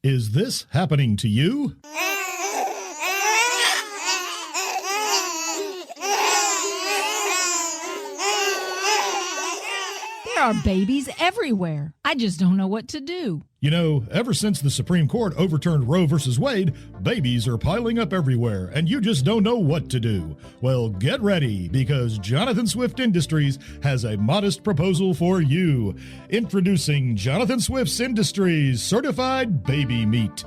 Is this happening to you? There are babies everywhere. I just don't know what to do. You know, ever since the Supreme Court overturned Roe v. Wade, babies are piling up everywhere, and you just don't know what to do. Well, get ready, because Jonathan Swift Industries has a modest proposal for you. Introducing Jonathan Swift's Industries Certified Baby Meat.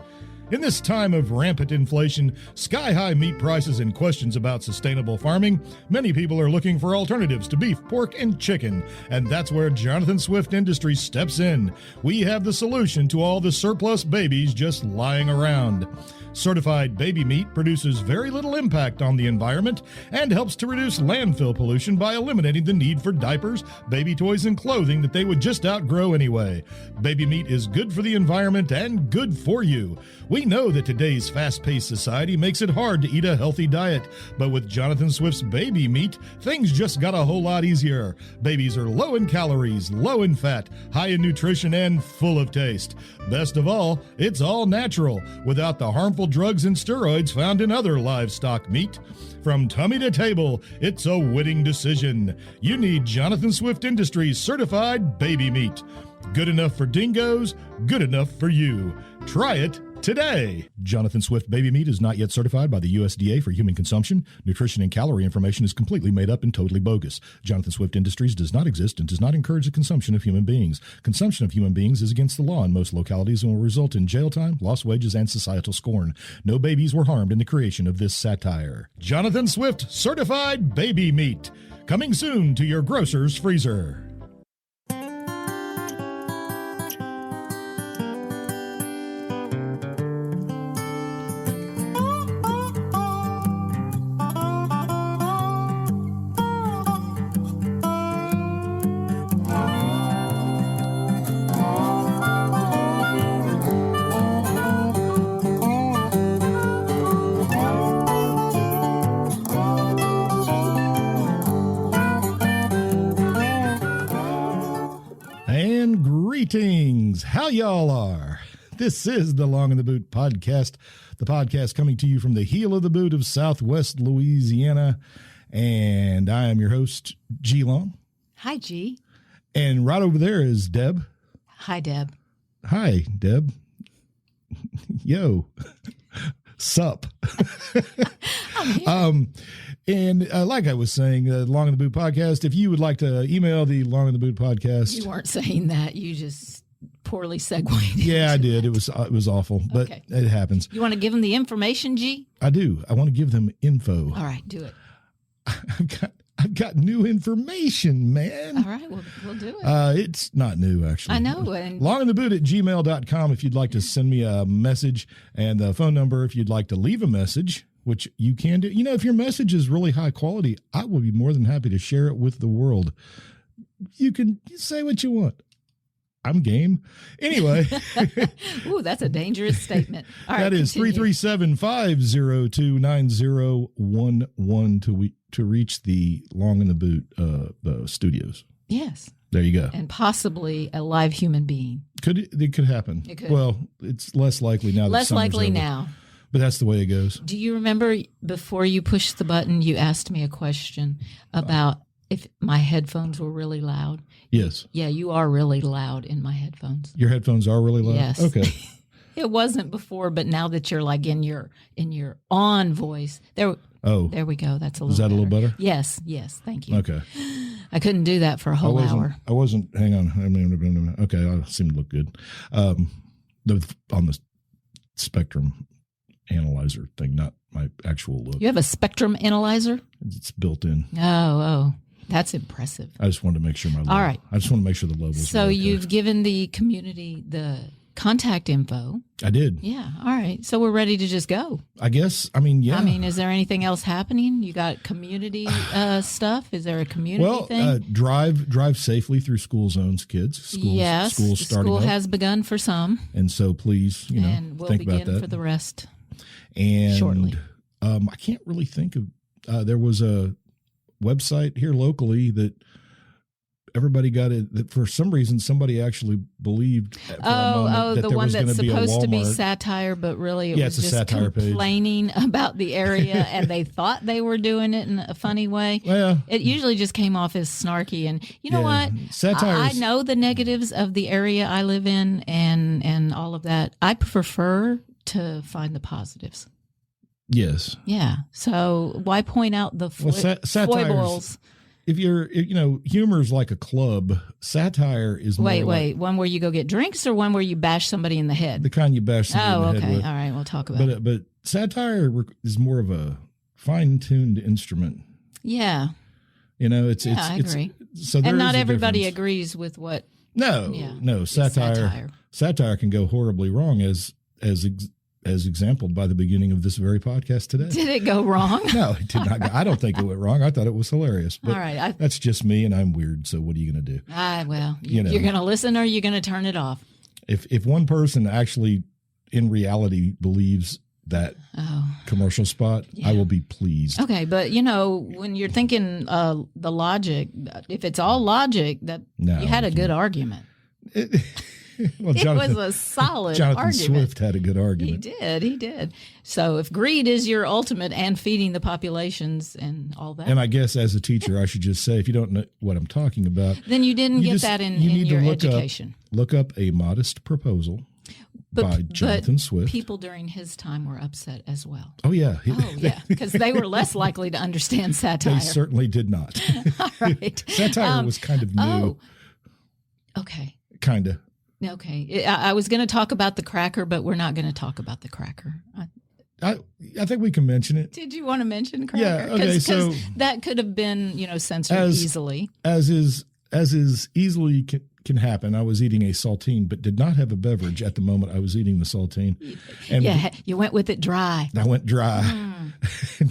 In this time of rampant inflation, sky-high meat prices, and questions about sustainable farming, many people are looking for alternatives to beef, pork, and chicken. And that's where Jonathan Swift Industries steps in. We have the solution to all the surplus babies just lying around. Certified baby meat produces very little impact on the environment and helps to reduce landfill pollution by eliminating the need for diapers, baby toys, and clothing that they would just outgrow anyway. Baby meat is good for the environment and good for you. We know that today's fast-paced society makes it hard to eat a healthy diet, but with Jonathan Swift's baby meat, things just got a whole lot easier. Babies are low in calories, low in fat, high in nutrition, and full of taste. Best of all, it's all natural, without the harmful drugs and steroids found in other livestock meat. From tummy to table, it's a winning decision. You need Jonathan Swift Industries Certified Baby Meat. Good enough for dingoes, good enough for you. Try it today. Jonathan Swift Baby Meat is not yet certified by the USDA for human consumption. Nutrition and calorie information is completely made up and totally bogus. Jonathan Swift Industries does not exist and does not encourage the consumption of human beings. Consumption of human beings is against the law in most localities and will result in jail time, lost wages, and societal scorn. No babies were harmed in the creation of this satire. Jonathan Swift Certified Baby Meat. Coming soon to your grocer's freezer. Greetings, how y'all are? This is the Long in the Boot podcast, the podcast coming to you from the heel of the boot of Southwest Louisiana, and I am your host, G Long. Hi, G. And right over there is Deb. Hi, Deb. Hi, Deb. Yo, sup? I'm here. And like I was saying, Long in the Boot podcast, if you would like to email the Long in the Boot podcast. You weren't saying that. You just poorly segued. Yeah, I did. It was awful, but okay. It happens. You want to give them the information, G? I do. I want to give them info. All right, do it. I've got new information, man. All right, we'll do it. It's not new, actually. I know. longintheboot@gmail.com if you'd like to send me a message, and the phone number if you'd like to leave a message, which you can do. You know, if your message is really high quality, I will be more than happy to share it with the world. You can say what you want. I'm game. Anyway. Ooh, that's a dangerous statement. All right, that is 337-502-9011 to reach the Long in the Boot studios. Yes. There you go. And possibly a live human being. It could happen. It could. Well, it's less likely now. Less likely now. But that's the way it goes. Do you remember before you pushed the button, you asked me a question about if my headphones were really loud? Yes. Yeah, you are really loud in my headphones. Your headphones are really loud? Yes. Okay. It wasn't before, but now that you're like in your on voice, there we go. That's a little. Is that better. A little better? Yes. Thank you. Okay. I couldn't do that for a whole hour. I wasn't. Hang on. Okay, I seem to look good. On the Spectrum analyzer thing, not my actual look. You have a Spectrum analyzer? It's built in. Oh, that's impressive. I just wanted to make sure my logo. All right. I just want to make sure the logo was So okay. You've given the community the contact info. I did. Yeah. All right. So we're ready to just go. I guess. I mean, yeah. I mean, is there anything else happening? You got community stuff? Is there a community thing? Drive safely through school zones, kids. Yes. School's starting School up. has begun for some. And so please, and we'll think about begin that. for the rest and shortly. I can't really think of, there was a website here locally that everybody got it. That for some reason, somebody actually believed. For a moment that the there one was that's gonna be a supposed to be Walmart. satire, but really it Yeah, was it's a just satire page. complaining about the area, and they thought they were doing it in a funny way. Well, It usually just came off as snarky, and you know Yeah, what? satire I is- know the negatives of the area I live in, and all of that. I prefer to find the positives. yes. Yeah. So why point out the Satire's- foibles? If humor is like a club. Satire is more Wait. One where you go get drinks, or one where you bash somebody in the head? the kind you bash somebody Oh, in the head okay. with. All right. We'll talk about it. But satire is more of a fine-tuned instrument. Yeah. It's I it's agree. so there And is not a everybody difference. agrees with what. No, Yeah, no is satire. Satire can go horribly wrong, as exampled by the beginning of this very podcast today. Did it go wrong? No, it did not. I don't think it went wrong. I thought it was hilarious. But All right. that's just me, and I'm weird. So what are you going to do? Well, You know. you're going to listen, or you're going to turn it off. If one person actually, in reality, believes that Oh. commercial spot, Yeah. I will be pleased. Okay, but when you're thinking the logic, if it's all logic, that No, you had a you good argument. Well, It was a solid Jonathan argument. Swift had a good He argument. did. So if greed is your ultimate and feeding the populations and all that, And I guess as a teacher, I should just say, if you don't know what I'm talking about, then you didn't you get just- that in you need to your look up- education. look up A Modest Proposal by Jonathan Swift. People during his time were upset as well. Oh, yeah. Oh, yeah, because they were less likely to understand satire. They certainly did not. All right. Satire was kind of new. Oh, okay. Kind of. Okay. I was going to talk about the cracker, but we're not going to talk about the cracker. I think we can mention it. Did you want to mention cracker? Yeah, okay, so- that could have been, censored easily. As is easily can happen. I was eating a saltine, but did not have a beverage at the moment I was eating the saltine. And Yeah, you went with it dry. I went dry.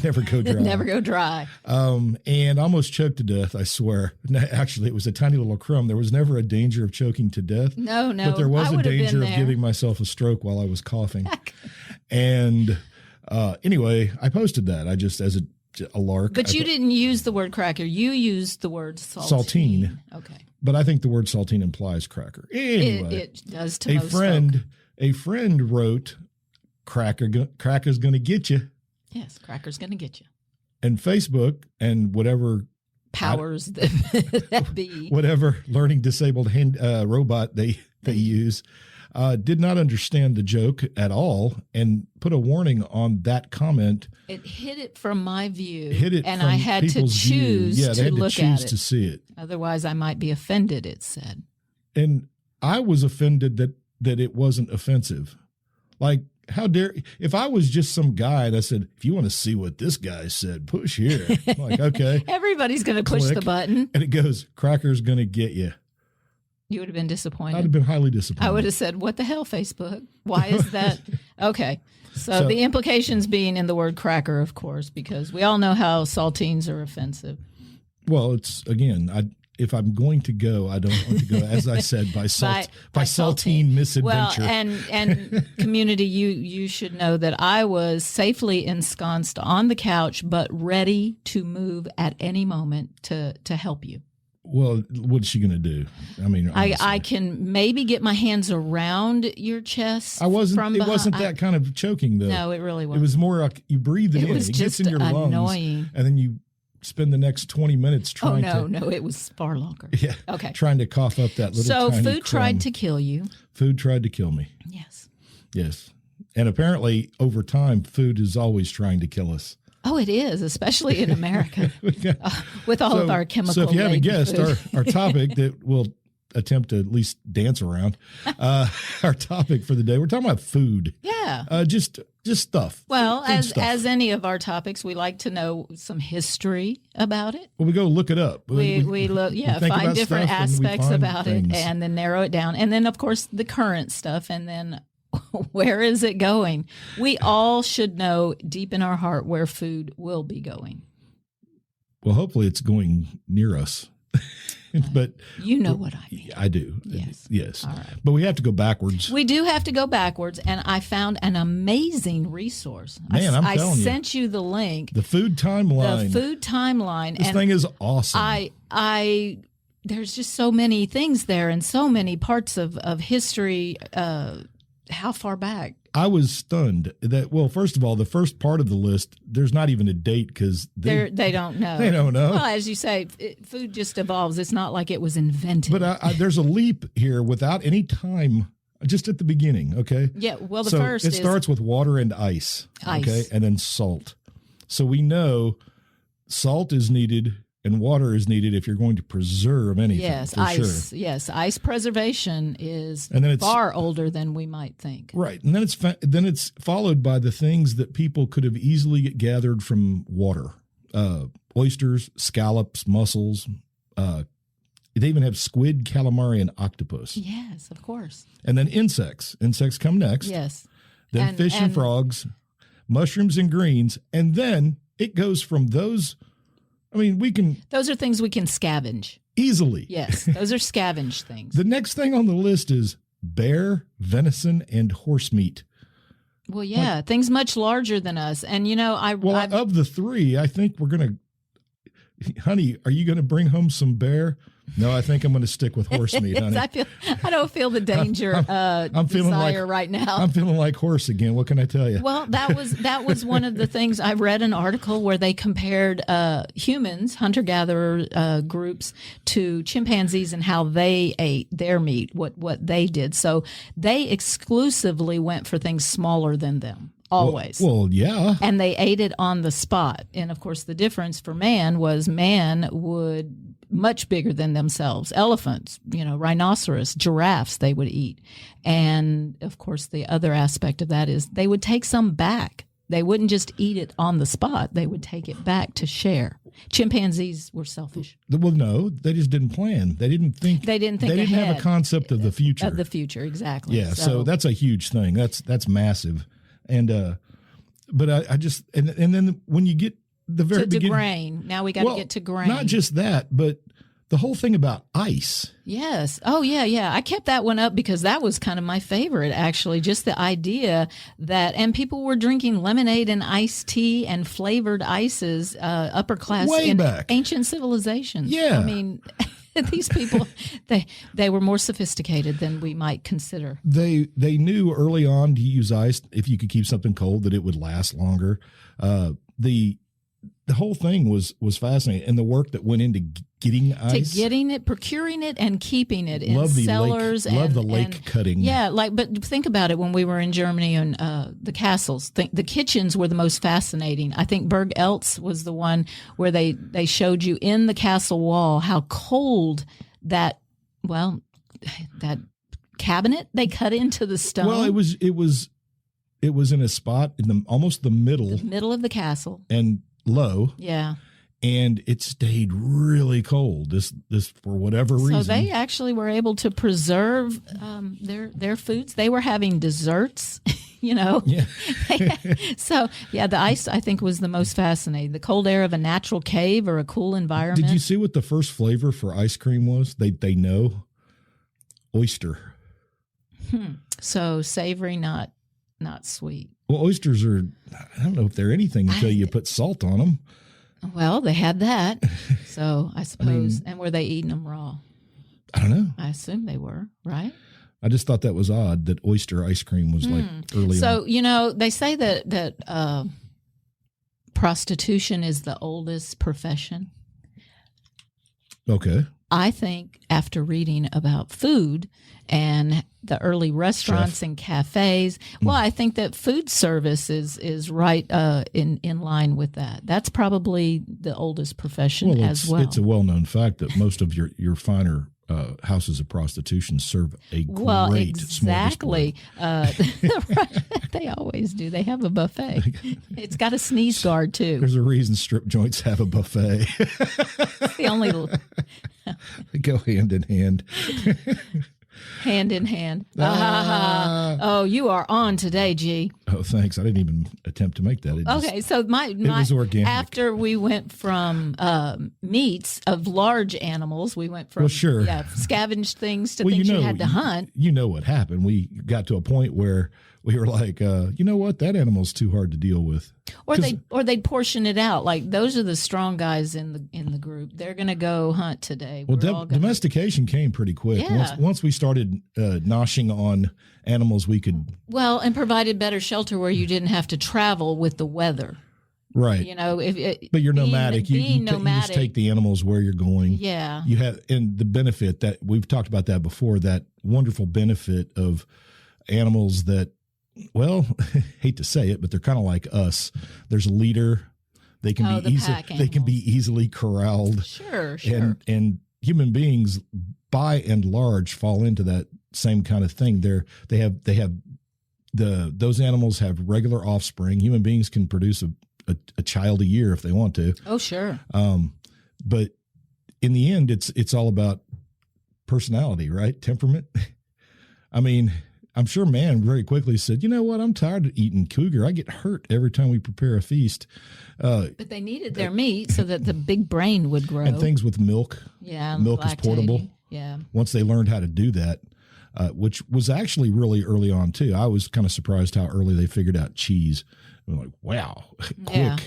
Never go dry. Never go dry. And almost choked to death, I swear. No, actually, it was a tiny little crumb. There was never a danger of choking to death. No. But there was I a would have been danger of there. giving myself a stroke while I was coughing. And anyway, I posted that. I just, as a lark. But you didn't use the word cracker. You used the word saltine. Okay. But I think the word saltine implies cracker. Anyway, It does to most folk. a friend wrote, cracker's going to get you. Yes, cracker's going to get you. And Facebook and whatever Powers that be. whatever learning disabled robot they use did not understand the joke at all and put a warning on that comment. It hid it from my view. And from I had to people's view. choose Yeah, they to had look to choose at it. to see it. Otherwise, I might be offended, it said. And I was offended that it wasn't offensive. Like, how dare, if I was just some guy that said, if you want to see what this guy said, push here. I'm like, okay. Everybody's going to push Click. the button. And it goes, cracker's going to get you. You would have been disappointed. I'd have been highly disappointed. I would have said, what the hell, Facebook? Why is that? Okay. So the implications being in the word cracker, of course, because we all know how saltines are offensive. Well, it's, again, if I'm going to go, I don't want to go, as I said, by saltine misadventure. Well, and community, you should know that I was safely ensconced on the couch, but ready to move at any moment to help you. Well, what's she going to do? I mean, I can maybe get my hands around your chest. I wasn't. From it behind. wasn't that kind of choking, though. No, it really wasn't. It was more like you breathe it in. was It gets just in your lungs, annoying. and then you spend the next 20 minutes trying No, it was far longer. Yeah. Okay. Trying to cough up that little. So tiny food tried crumb. to kill you. Food tried to kill me. Yes. Yes, and apparently over time, food is always trying to kill us. Oh, it is, especially in America, with all of our chemical. So if you haven't guessed, food. our topic that we'll attempt to at least dance around, our topic for the day, we're talking about food. Yeah. Just stuff. Well, Food stuff. as any of our topics, we like to know some history about it. Well, we go look it up. We look, we think find about different stuff and we aspects find about things. it, and then narrow it down, and then of course the current stuff, and then where is it going? We all should know deep in our heart where food will be going. Well, hopefully it's going near us. But you know what I mean. I do. Yes. All right. But we have to go backwards. We do have to go backwards, and I found an amazing resource. Man, I'm telling you. I sent you the link. The food timeline. The food timeline. This and thing is awesome. I there's just so many things there and so many parts of history. How far back? I was stunned that, well, first of all, the first part of the list, there's not even a date because they don't know. They don't know. Well, as you say, food just evolves. It's not like it was invented. But there's a leap here without any time, just at the beginning, okay? Yeah, well, the so first it starts with water and ice, okay? And then salt. So we know salt is needed and water is needed if you're going to preserve anything. Yes, for ice. Sure. Yes, ice preservation is it's far older than we might think. Right, and then it's followed by the things that people could have easily gathered from water: oysters, scallops, mussels. They even have squid, calamari, and octopus. Yes, of course. And then insects. Insects come next. Yes. Then fish and frogs, mushrooms and greens, and then it goes from those. I mean, those are things we can scavenge. Easily. Yes, those are scavenge things. The next thing on the list is bear, venison, and horse meat. Well, yeah, things much larger than us. And, of the three, I think we're going to, honey, are you going to bring home some bear? No, I think I'm going to stick with horse meat, honey. I don't feel the danger I'm feeling desire right now. I'm feeling like horse again. What can I tell you? Well, that was one of the things. I read an article where they compared humans, hunter-gatherer groups, to chimpanzees and how they ate their meat, what they did. So they exclusively went for things smaller than them. Always. Well, yeah. And they ate it on the spot. And of course, the difference for man was man would much bigger than themselves. Elephants, rhinoceros, giraffes, they would eat. And of course, the other aspect of that is they would take some back. They wouldn't just eat it on the spot. They would take it back to share. Chimpanzees were selfish. Well, no, they just didn't plan. They didn't think. They didn't have a concept of the future. Of the future, exactly. Yeah, so that's a huge thing. That's massive. And but I just and then when you get the very beginning, grain. Now we got to get to grain. Not just that, but the whole thing about ice. Yes. Oh, yeah. I kept that one up because that was kind of my favorite, actually. Just the idea that, and people were drinking lemonade and iced tea and flavored ices, upper class way in back. Ancient civilizations. Yeah. I mean, these people, they were more sophisticated than we might consider. They knew early on to use ice if you could keep something cold that it would last longer. The whole thing was fascinating, and the work that went into getting ice, to getting it, procuring it, and keeping it in cellars. Love the lake cutting. Yeah, but think about it. When we were in Germany and the castles, the kitchens were the most fascinating. I think Berg Eltz was the one where they showed you in the castle wall how cold that cabinet they cut into the stone. Well, it was in a spot in almost the middle of the castle and low. Yeah. And it stayed really cold. This for whatever reason. So they actually were able to preserve their foods. They were having desserts, Yeah. So the ice I think was the most fascinating. The cold air of a natural cave or a cool environment. Did you see what the first flavor for ice cream was? They know oyster. So savory, not sweet. Well, oysters are, I don't know if they're anything until you put salt on them. Well, they had that. So I suppose. And were they eating them raw? I don't know. I assume they were, right? I just thought that was odd that oyster ice cream was like early on. So, they say that prostitution is the oldest profession. Okay. I think after reading about food and the early restaurants and cafes, I think that food service is right in line with that. That's probably the oldest profession as well. It's a well-known fact that most of your finer houses of prostitution serve a great exactly. They always do. They have a buffet. It's got a sneeze guard too. There's a reason strip joints have a buffet. It's the only. They go hand in hand. Hand in hand. Oh, you are on today, G. Oh, thanks. I didn't even attempt to make that. So it was organic. After we went from meats of large animals, we went from scavenged things to things you had to hunt. You know what happened. We got to a point where we were like, you know what? That animal's too hard to deal with. Or they portion it out. Like those are the strong guys in the group. They're going to go hunt today. Well, domestication came pretty quick. Yeah. Once we started noshing on animals, we could. Well, and provided better shelter where you didn't have to travel with the weather. Right. You know, but you're nomadic. You nomadic. just take the animals where you're going. Yeah. You have, and the benefit that we've talked about that before, that wonderful benefit of animals that, well, hate to say it, but they're kind of like us. There's a leader. They can they can be easily corralled. Sure. And human beings, by and large, fall into that same kind of thing. Those animals have regular offspring. Human beings can produce a child a year if they want to. Oh, sure. But in the end, it's all about personality, right? Temperament. I mean, I'm sure man very quickly said, you know what? I'm tired of eating cougar. I get hurt every time we prepare a feast. But they needed their meat so that the big brain would grow. And things with milk. Yeah. Milk is portable. Yeah. Once they learned how to do that, which was actually really early on too. I was kind of surprised how early they figured out cheese. I'm like, wow, quick. Yeah.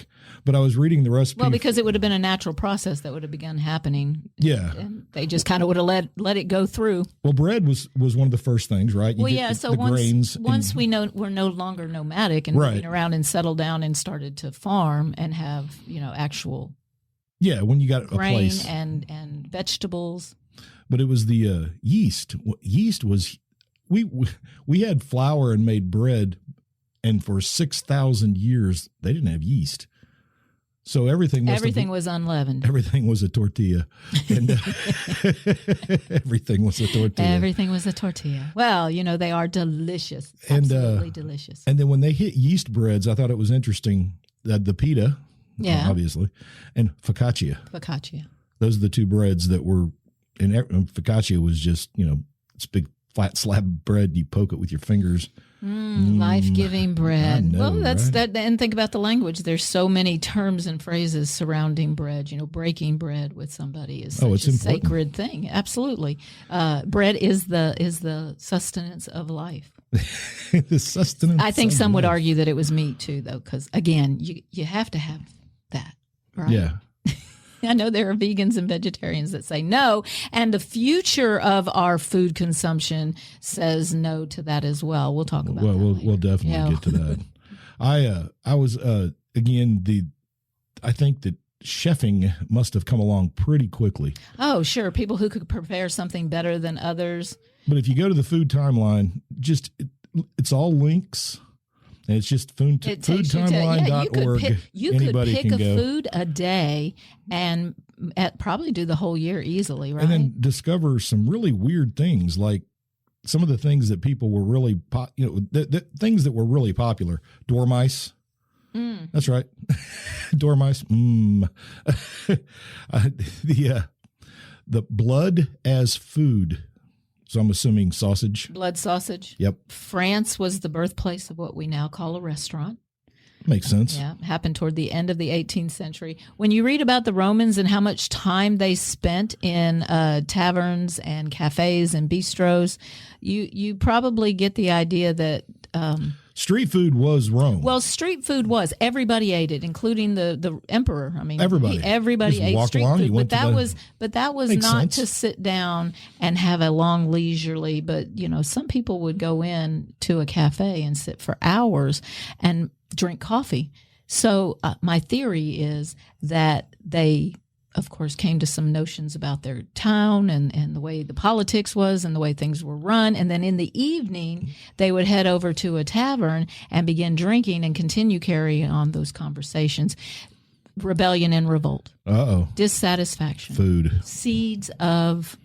But I was reading the recipe. Well, because it would have been a natural process that would have begun happening. Yeah. And they just kind of would have let it go through. Well, bread was one of the first things, right? So once we know we're no longer nomadic and moving around and settled down and started to farm and have, actual when you got grain a place and vegetables. But it was the yeast. Yeast was we had flour and made bread. And for 6,000 years, they didn't have yeast. So everything was unleavened. Everything was a tortilla. And everything was a tortilla. Everything was a tortilla. Well, they are delicious. Absolutely delicious. And then when they hit yeast breads, I thought it was interesting that the pita, obviously, and focaccia. Focaccia. Those are the two breads that were, and focaccia was just, it's big flat slab of bread. You poke it with your fingers. Life-giving bread. I know, well, that's right? that. And think about the language. There's so many terms and phrases surrounding bread. Breaking bread with somebody is such a sacred thing. Absolutely. Bread is the sustenance of life. The sustenance. I think some would argue that it was meat too, though, because again, you have to have that, right? Yeah. I know there are vegans and vegetarians that say no, and the future of our food consumption says no to that as well. We'll talk about that later. We'll definitely get to that. I was again I think that chefing must have come along pretty quickly. Oh, sure, people who could prepare something better than others. But if you go to the food timeline, it's all links. And it's just foodtimeline.org. You could pick a food a day and probably do the whole year easily, right? And then discover some really weird things, like some of the things that people were really, the things that were really popular. Doremice. That's right. Doremice. The blood as food. So I'm assuming sausage. Blood sausage. Yep. France was the birthplace of what we now call a restaurant. Makes sense. Yeah, happened toward the end of the 18th century. When you read about the Romans and how much time they spent in taverns and cafes and bistros, you probably get the idea that street food was Rome. Well, street food was. Everybody ate it, including the emperor. I mean, everybody ate street food. But that was not sense. To sit down and have a long leisurely. But some people would go in to a cafe and sit for hours and drink coffee. So my theory is that they, of course, came to some notions about their town and the way the politics was and the way things were run. And then in the evening, they would head over to a tavern and begin drinking and continue carrying on those conversations. Rebellion and revolt. Uh-oh. Dissatisfaction. Food. Seeds of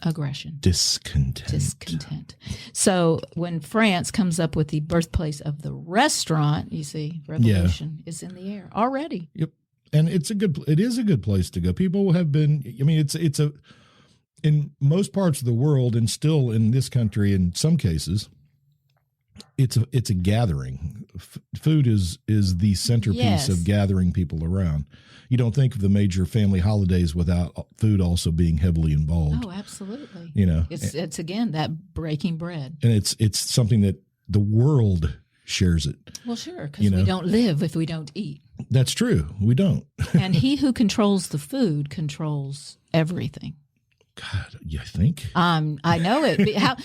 aggression. Discontent. So when France comes up with the birthplace of the restaurant, you see, revolution is in the air already. Yep. And it is a good place to go. People have been, in most parts of the world and still in this country, in some cases, it's a gathering. Food is the centerpiece of gathering people around. You don't think of the major family holidays without food also being heavily involved. Oh, absolutely. You know, it's again that breaking bread, and it's something that the world shares it. Well, sure, because we don't live if we don't eat. That's true. We don't. And he who controls the food controls everything. God, you think? I know it. How,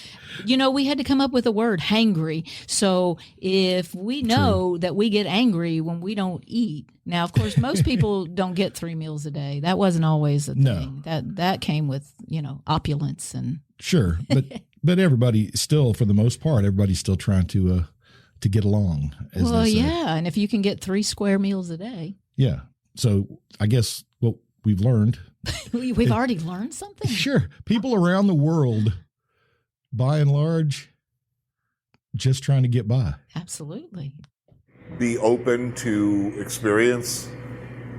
we had to come up with a word, hangry. So if we know that we get angry when we don't eat, now, of course, most people don't get 3 meals a day. That wasn't always a thing. That came with, opulence and. Sure. But everybody still, for the most part, everybody's still trying to get along. Well, yeah. And if you can get 3 square meals a day. Yeah. So I guess what we've learned. We've already learned something? Sure. People around the world, by and large, just trying to get by. Absolutely. Be open to experience,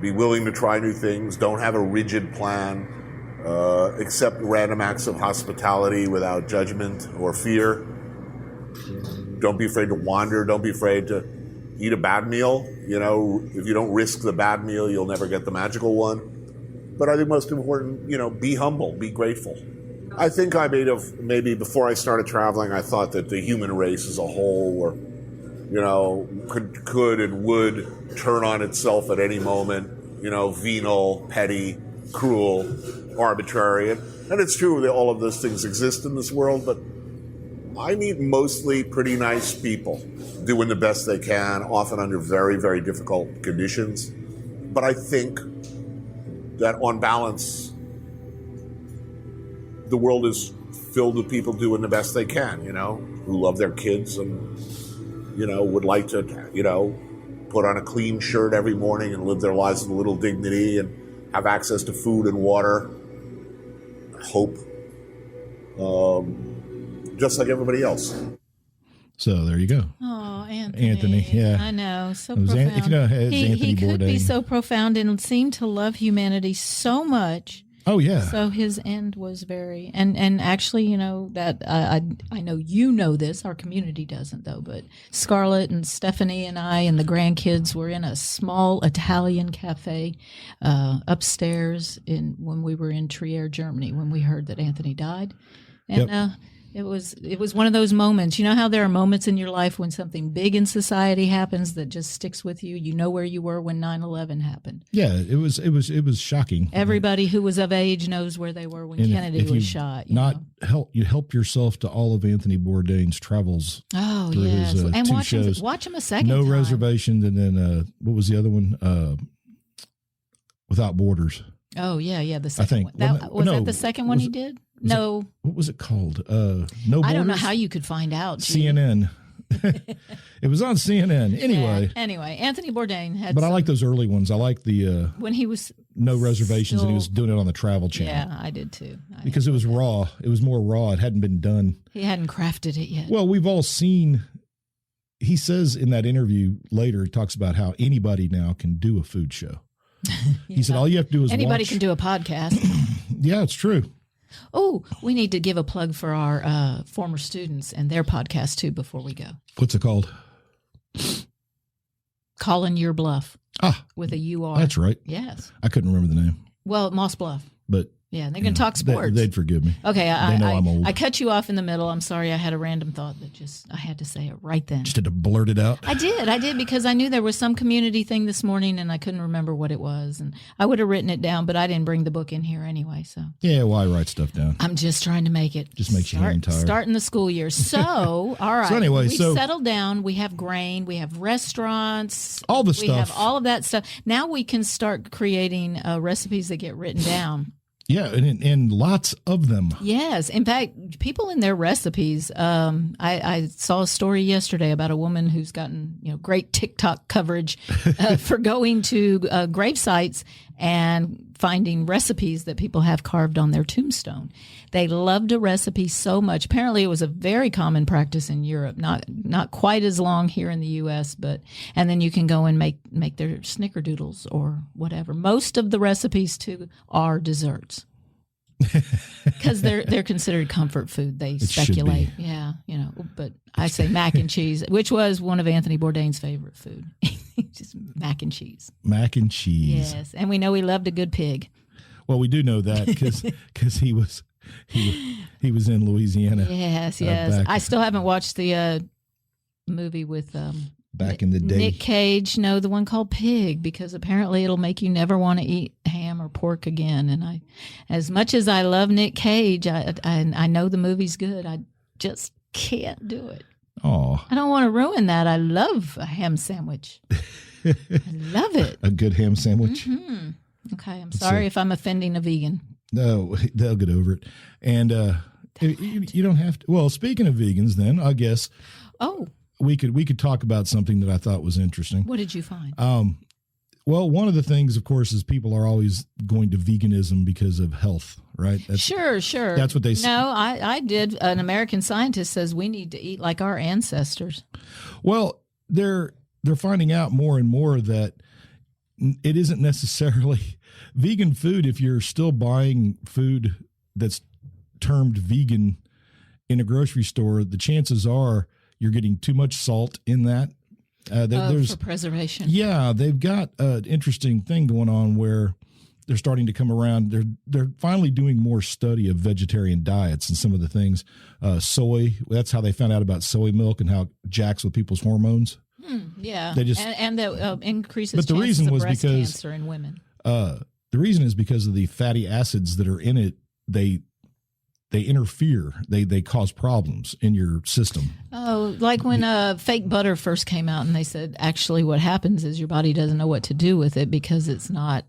be willing to try new things, don't have a rigid plan, accept random acts of hospitality without judgment or fear. Don't be afraid to wander, don't be afraid to eat a bad meal. If you don't risk the bad meal, you'll never get the magical one. But I think most important, be humble, be grateful. I think maybe before I started traveling, I thought that the human race as a whole were, could and would turn on itself at any moment, venal, petty, cruel, arbitrary. And it's true that all of those things exist in this world, but I meet mostly pretty nice people doing the best they can, often under very, very difficult conditions. But I think that on balance, the world is filled with people doing the best they can, who love their kids and, would like to, put on a clean shirt every morning and live their lives with a little dignity and have access to food and water, hope, just like everybody else. So there you go. Oh, Anthony. Anthony, yeah. I know, so profound. He could be so profound and seem to love humanity so much. Oh, yeah. So his end was very, and actually, that I know this, our community doesn't though, but Scarlett and Stephanie and I and the grandkids were in a small Italian cafe upstairs when we were in Trier, Germany, when we heard that Anthony died. And It was one of those moments. You know how there are moments in your life when something big in society happens that just sticks with you. You know where you were when 9/11 happened. Yeah, it was shocking. Everybody who was of age knows where they were when Kennedy was shot. You help yourself to all of Anthony Bourdain's travels. Oh through yes, his, and two watch him a second. No time. Reservations, and then what was the other one? Without Borders. Oh yeah, the second one. That the second one he did? No. What was it called? No Borders? I don't know how you could find out. CNN. It was on CNN. Anyway. Yeah. Anyway, Anthony Bourdain had. But I like those early ones. I like the when he was No Reservations, and he was doing it on the Travel Channel. Yeah, I did too. Because it was raw. It was more raw. It hadn't been done. He hadn't crafted it yet. Well, we've all seen. He says in that interview later, he talks about how anybody now can do a food show. He said all you have to do is anybody watch. can do a podcast. Yeah, it's true. Oh, we need to give a plug for our former students and their podcast too before we go. What's it called? Calling Your Bluff. With a UR. That's right. Yes. I couldn't remember the name. Well, Moss Bluff. But yeah, they're going to talk sports. They'd forgive me. Okay, they know I'm old. I cut you off in the middle. I'm sorry. I had a random thought that I had to say it right then. Just had to blurt it out. I did because I knew there was some community thing this morning and I couldn't remember what it was. And I would have written it down, but I didn't bring the book in here anyway. So yeah, well, I write stuff down. I'm just trying to make it. Just makes you hand tired. Starting the school year. So, all right. So anyway, we settled down. We have grain. We have restaurants. All the stuff. We have all of that stuff. Now we can start creating recipes that get written down. Yeah, and lots of them. Yes. In fact, people in their recipes, I saw a story yesterday about a woman who's gotten great TikTok coverage for going to grave sites and finding recipes that people have carved on their tombstone. They loved a recipe so much. Apparently, it was a very common practice in Europe, not quite as long here in the U.S., and then you can go and make their snickerdoodles or whatever. Most of the recipes, too, are desserts. Because they're considered comfort food. They speculate. Yeah, but I say mac and cheese, which was one of Anthony Bourdain's favorite food. Just mac and cheese. Mac and cheese. Yes, and we know he loved a good pig. Well, we do know that because he was in Louisiana. Yes. I still haven't watched the movie with Back in the day. Nick Cage. No, the one called Pig, because apparently it'll make you never want to eat ham or pork again. And as much as I love Nick Cage, I know the movie's good. I just can't do it. Oh, I don't want to ruin that. I love a ham sandwich. I love it. A good ham sandwich. Mm-hmm. Okay, I'm sorry if I'm offending a vegan. No, they'll get over it. And you don't have to. Well, speaking of vegans, then I guess. Oh. We could talk about something that I thought was interesting. What did you find? Well, one of the things, of course, is people are always going to veganism because of health, right? Sure. That's what they say. No, I did. An American scientist says we need to eat like our ancestors. Well, they're finding out more and more that it isn't necessarily vegan food. If you're still buying food that's termed vegan in a grocery store, the chances are you're getting too much salt in that. There's for preservation. Yeah, they've got an interesting thing going on where they're starting to come around. They're finally doing more study of vegetarian diets and some of the things. Soy, that's how they found out about soy milk and how it jacks with people's hormones. Yeah, they just and that increases. But the chances reason of was breast because cancer in women. The reason is because of the fatty acids that are in it. They interfere. They cause problems in your system. Oh, like when fake butter first came out, and they said actually what happens is your body doesn't know what to do with it because it's not.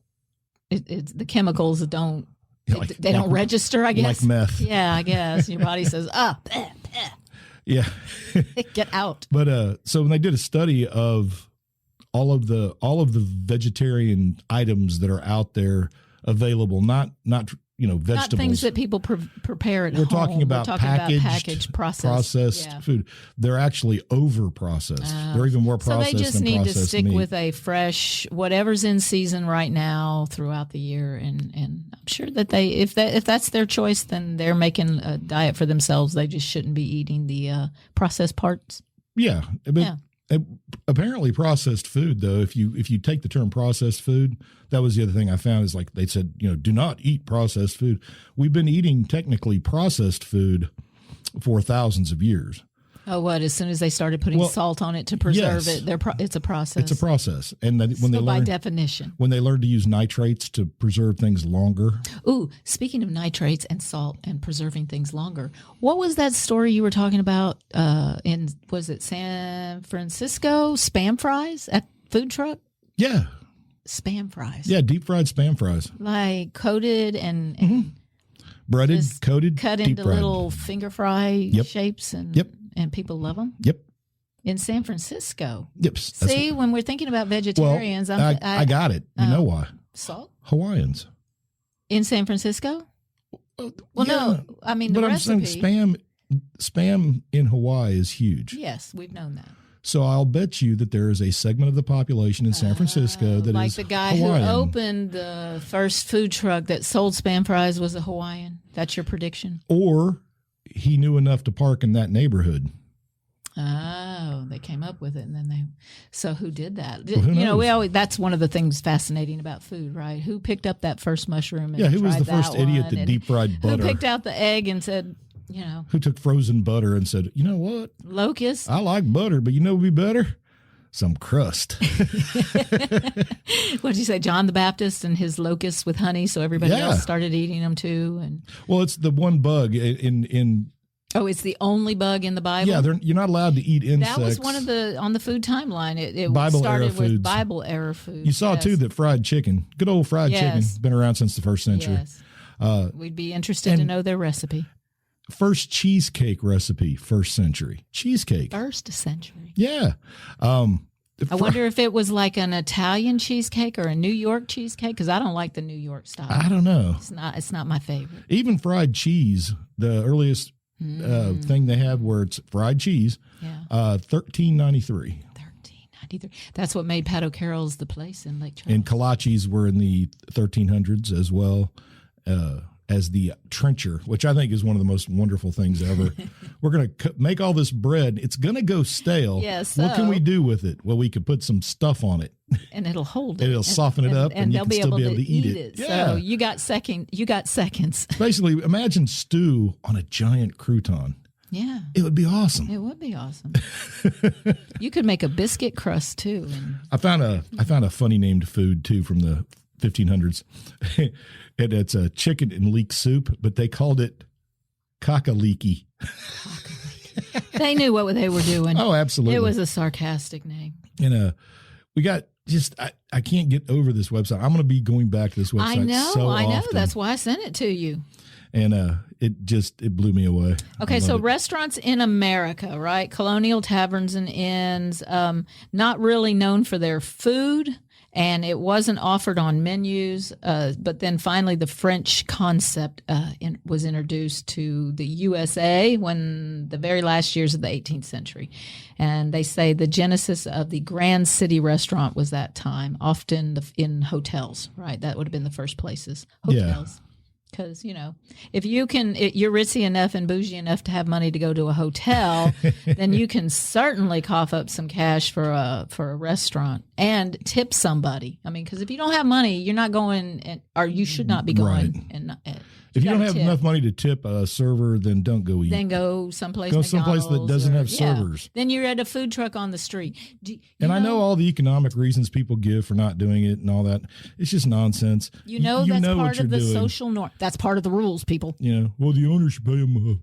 It's the chemicals that don't. They don't register. I guess like meth. Yeah, I guess your body says bleh. Yeah, get out. But so when they did a study of all of the vegetarian items that are out there available, not vegetables. Not things that people prepare at home. We're talking about packaged processed food. They're actually over processed. They're even more processed than processed So they just need to stick meat. with a fresh, whatever's in season right now throughout the year. And I'm sure that if that's their choice, then they're making a diet for themselves. They just shouldn't be eating the processed parts. Yeah. Apparently processed food, though, if you take the term processed food, that was the other thing I found is like they said, do not eat processed food. We've been eating technically processed food for thousands of years. Oh, what? As soon as they started putting salt on it to preserve it, it's a process. It's a process, and by definition, when they learned to use nitrates to preserve things longer. Ooh, speaking of nitrates and salt and preserving things longer, what was that story you were talking about? Was it San Francisco? Spam fries at food truck? Yeah, spam fries. Yeah, deep fried spam fries, like coated and breaded, coated, cut into little finger fry shapes and people love them? Yep. In San Francisco? Yep. See, when we're thinking about vegetarians, I got it. You know why? Salt? Hawaiians. In San Francisco? Well, no. I mean, the recipe. I'm saying spam in Hawaii is huge. Yes, we've known that. So I'll bet you that there is a segment of the population in San Francisco that like is the guy Hawaiian. who opened the first food truck that sold spam fries was a Hawaiian. That's your prediction? Or he knew enough to park in that neighborhood. Oh, they came up with it, and then so who did that? Well, who knows? That's one of the things fascinating about food, right? Who picked up that first mushroom? And who was the first idiot that and deep fried butter? Who picked out the egg and said, who took frozen butter and said, you know what? Locust. I like butter, but what would be better? Some crust. What did you say? John the Baptist and his locusts with honey, so everybody else started eating them too. And well, it's the one bug in. Oh, it's the only bug in the Bible? Yeah, you're not alled to eat insects. That was one of on the food timeline. It Bible started era with foods. Bible era food. You saw too that fried chicken, good old fried chicken, been around since the first century. Yes. We'd be interested to know their recipe. First cheesecake recipe, first century. Cheesecake. First century. Yeah. I wonder if it was like an Italian cheesecake or a New York cheesecake, because I don't like the New York style. I don't know. It's not my favorite. Even fried cheese, the earliest thing they have where it's fried cheese, $13.93. $13.93. That's what made Pat O'Carroll's the place in Lake Charles. And kolaches were in the 1300s as well. As the trencher, which I think is one of the most wonderful things ever. We're going to make all this bread. It's going to go stale. Yes. What can we do with it? Well, we could put some stuff on it. And it'll hold it. It'll soften it up, and you can still be able to eat it. Yeah. So you got seconds. Basically, imagine stew on a giant crouton. Yeah. It would be awesome. It would be awesome. You could make a biscuit crust too. And I found a funny named food too from the 1500s. And it's a chicken and leek soup, but they called it cock-a-leeky. they knew what they were doing. Oh, absolutely. It was a sarcastic name. And we got I can't get over this website. I'm going to be going back to this website. I know. Often. That's why I sent it to you. And it blew me away. Okay, so restaurants in America, right? Colonial taverns and inns, not really known for their food, and it wasn't offered on menus. But then finally, the French concept was introduced to the USA when the very last years of the 18th century. And they say the genesis of the Grand City restaurant was that time, often in hotels, right? That would have been the first places, hotels. Yeah. Because, if you're ritzy enough and bougie enough to have money to go to a hotel, then you can certainly cough up some cash for a restaurant and tip somebody. I mean, because if you don't have money, you're not going, or you should not be going. Right. If you don't have enough money to tip a server, then don't go eat. Then go someplace. Go someplace that doesn't have servers. Then you're at a food truck on the street. I know all the economic reasons people give for not doing it and all that. It's just nonsense. That's part of the social norm. That's part of the rules, people. Well, the owner should pay them,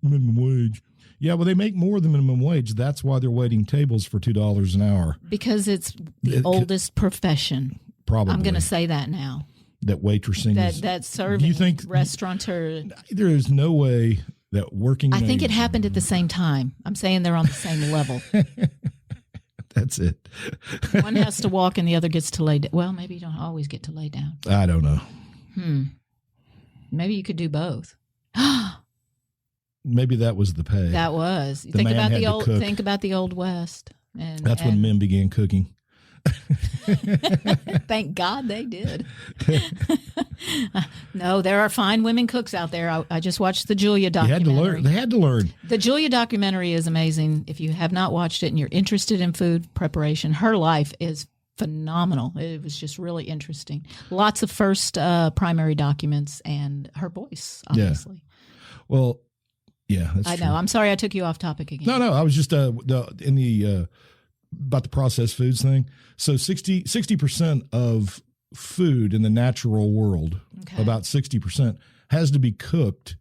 minimum wage. Yeah, well, they make more than minimum wage. That's why they're waiting tables for $2 an hour. Because it's the oldest profession. Probably. I'm going to say that now. That waitressing that serving, you think restaurateur. There is no way that working. I think it happened at the same time. I'm saying they're on the same level. That's it. One has to walk and the other gets to lay down. Well, maybe you don't always get to lay down. I don't know. Maybe you could do both. Maybe that was the pay. That was. Think about the old West. And that's when men began cooking. Thank God they did. No, there are fine women cooks out there. I just watched the Julia documentary. They had to learn. The Julia documentary is amazing. If you have not watched it and you're interested in food preparation, her life is phenomenal. It was just really interesting. Lots of first primary documents and her voice, obviously. Yeah. Well, yeah, that's true. I know. I'm sorry I took you off topic again. No, I was just about the processed foods thing. So 60% of food in the natural world, about 60%, has to be cooked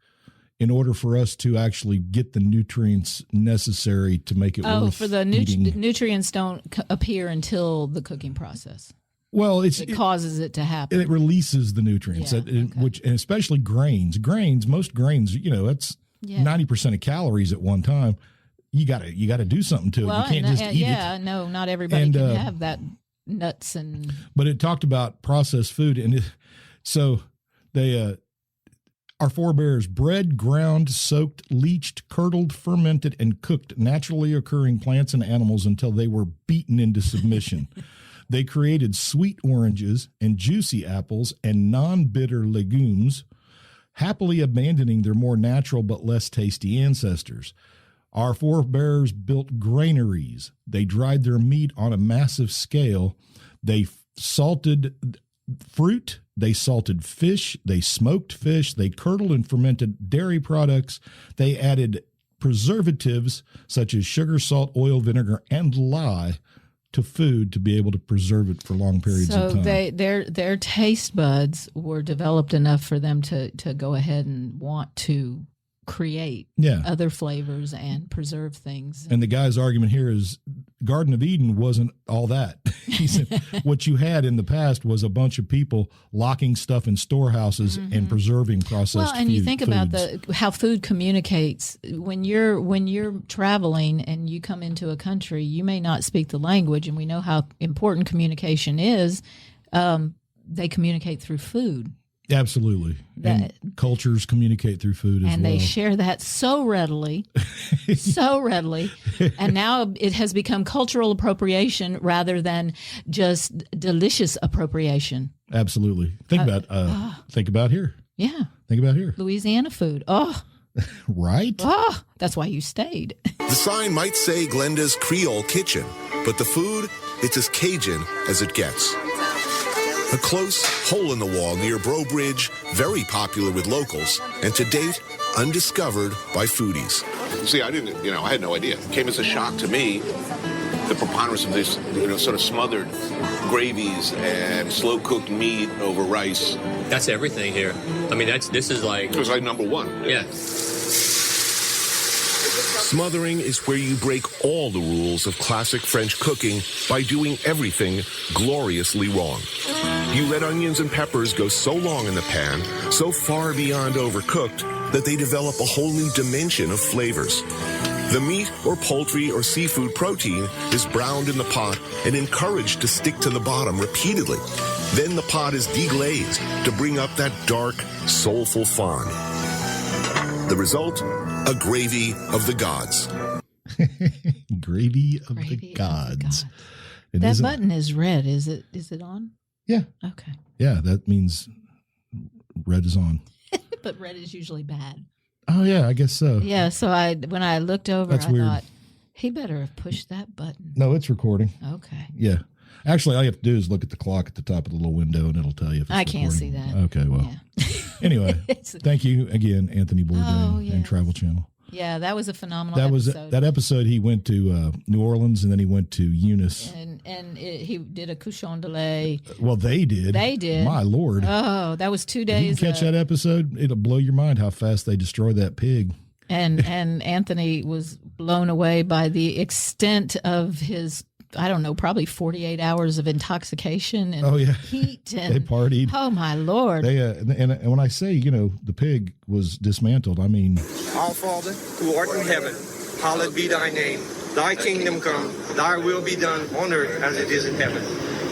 in order for us to actually get the nutrients necessary to make it worth for the eating. Nutrients don't appear until the cooking process. Well, it causes it to happen. It releases the nutrients, which, and especially grains. Most grains, that's 90% of calories at one time. You gotta do something to it. You can't just eat it. Yeah, no, not everybody can have that nuts and. But it talked about processed food, and so they our forebears bred, ground, soaked, leached, curdled, fermented, and cooked naturally occurring plants and animals until they were beaten into submission. They created sweet oranges and juicy apples and non-bitter legumes, happily abandoning their more natural but less tasty ancestors. Our forebears built granaries. They dried their meat on a massive scale. They salted fruit. They salted fish. They smoked fish. They curdled and fermented dairy products. They added preservatives such as sugar, salt, oil, vinegar, and lye to food to be able to preserve it for long periods of time. So their taste buds were developed enough for them to go ahead and want to create other flavors and preserve things. And the guy's argument here is Garden of Eden wasn't all that. He said what you had in the past was a bunch of people locking stuff in storehouses and preserving processed and you think about how food communicates. When you're traveling and you come into a country, you may not speak the language, and we know how important communication is. They communicate through food. Absolutely. And cultures communicate through food as well. And they share that so readily, And now it has become cultural appropriation rather than just delicious appropriation. Absolutely. Think about here. Yeah. Think about here. Louisiana food. Oh. Right? Oh, that's why you stayed. The sign might say Glenda's Creole Kitchen, but the food, it's as Cajun as it gets. A close hole-in-the-wall near Breaux Bridge, very popular with locals, and to date, undiscovered by foodies. See, I had no idea. It came as a shock to me, the preponderance of this, sort of smothered gravies and slow-cooked meat over rice. That's everything here. I mean, this is like... It was like number one. Yeah. Smothering is where you break all the rules of classic French cooking by doing everything gloriously wrong. You let onions and peppers go so long in the pan, so far beyond overcooked, that they develop a whole new dimension of flavors. The meat or poultry or seafood protein is browned in the pot and encouraged to stick to the bottom repeatedly. Then the pot is deglazed to bring up that dark, soulful fond. The result? A gravy of the gods. Gravy of the gods. That button is red. Is it on? Yeah. Okay. Yeah, that means red is on. But red is usually bad. Oh, yeah, I guess so. Yeah, so when I looked over, That's I weird. thought, he better have pushed that button. No, it's recording. Okay. Yeah. Actually, all you have to do is look at the clock at the top of the little window, and it'll tell you if it's I can't see recording. that. Okay, well. Yeah. Anyway, thank you again, Anthony Bourdain yes. and Travel Channel. Yeah, that was a phenomenal episode. That episode. He went to New Orleans, and then he went to Eunice. And he did a couchon de lait. Well, they did. They did. My Lord. Oh, that was 2 days. You can catch that episode. It'll blow your mind how fast they destroy that pig. And Anthony was blown away by the extent of his, I don't know, probably 48 hours of intoxication and heat. And, they partied. Oh, my Lord. They and when I say, the pig was dismantled, I mean. Our Father, who art in heaven, hallowed be thy name. Thy kingdom come, thy will be done on earth as it is in heaven.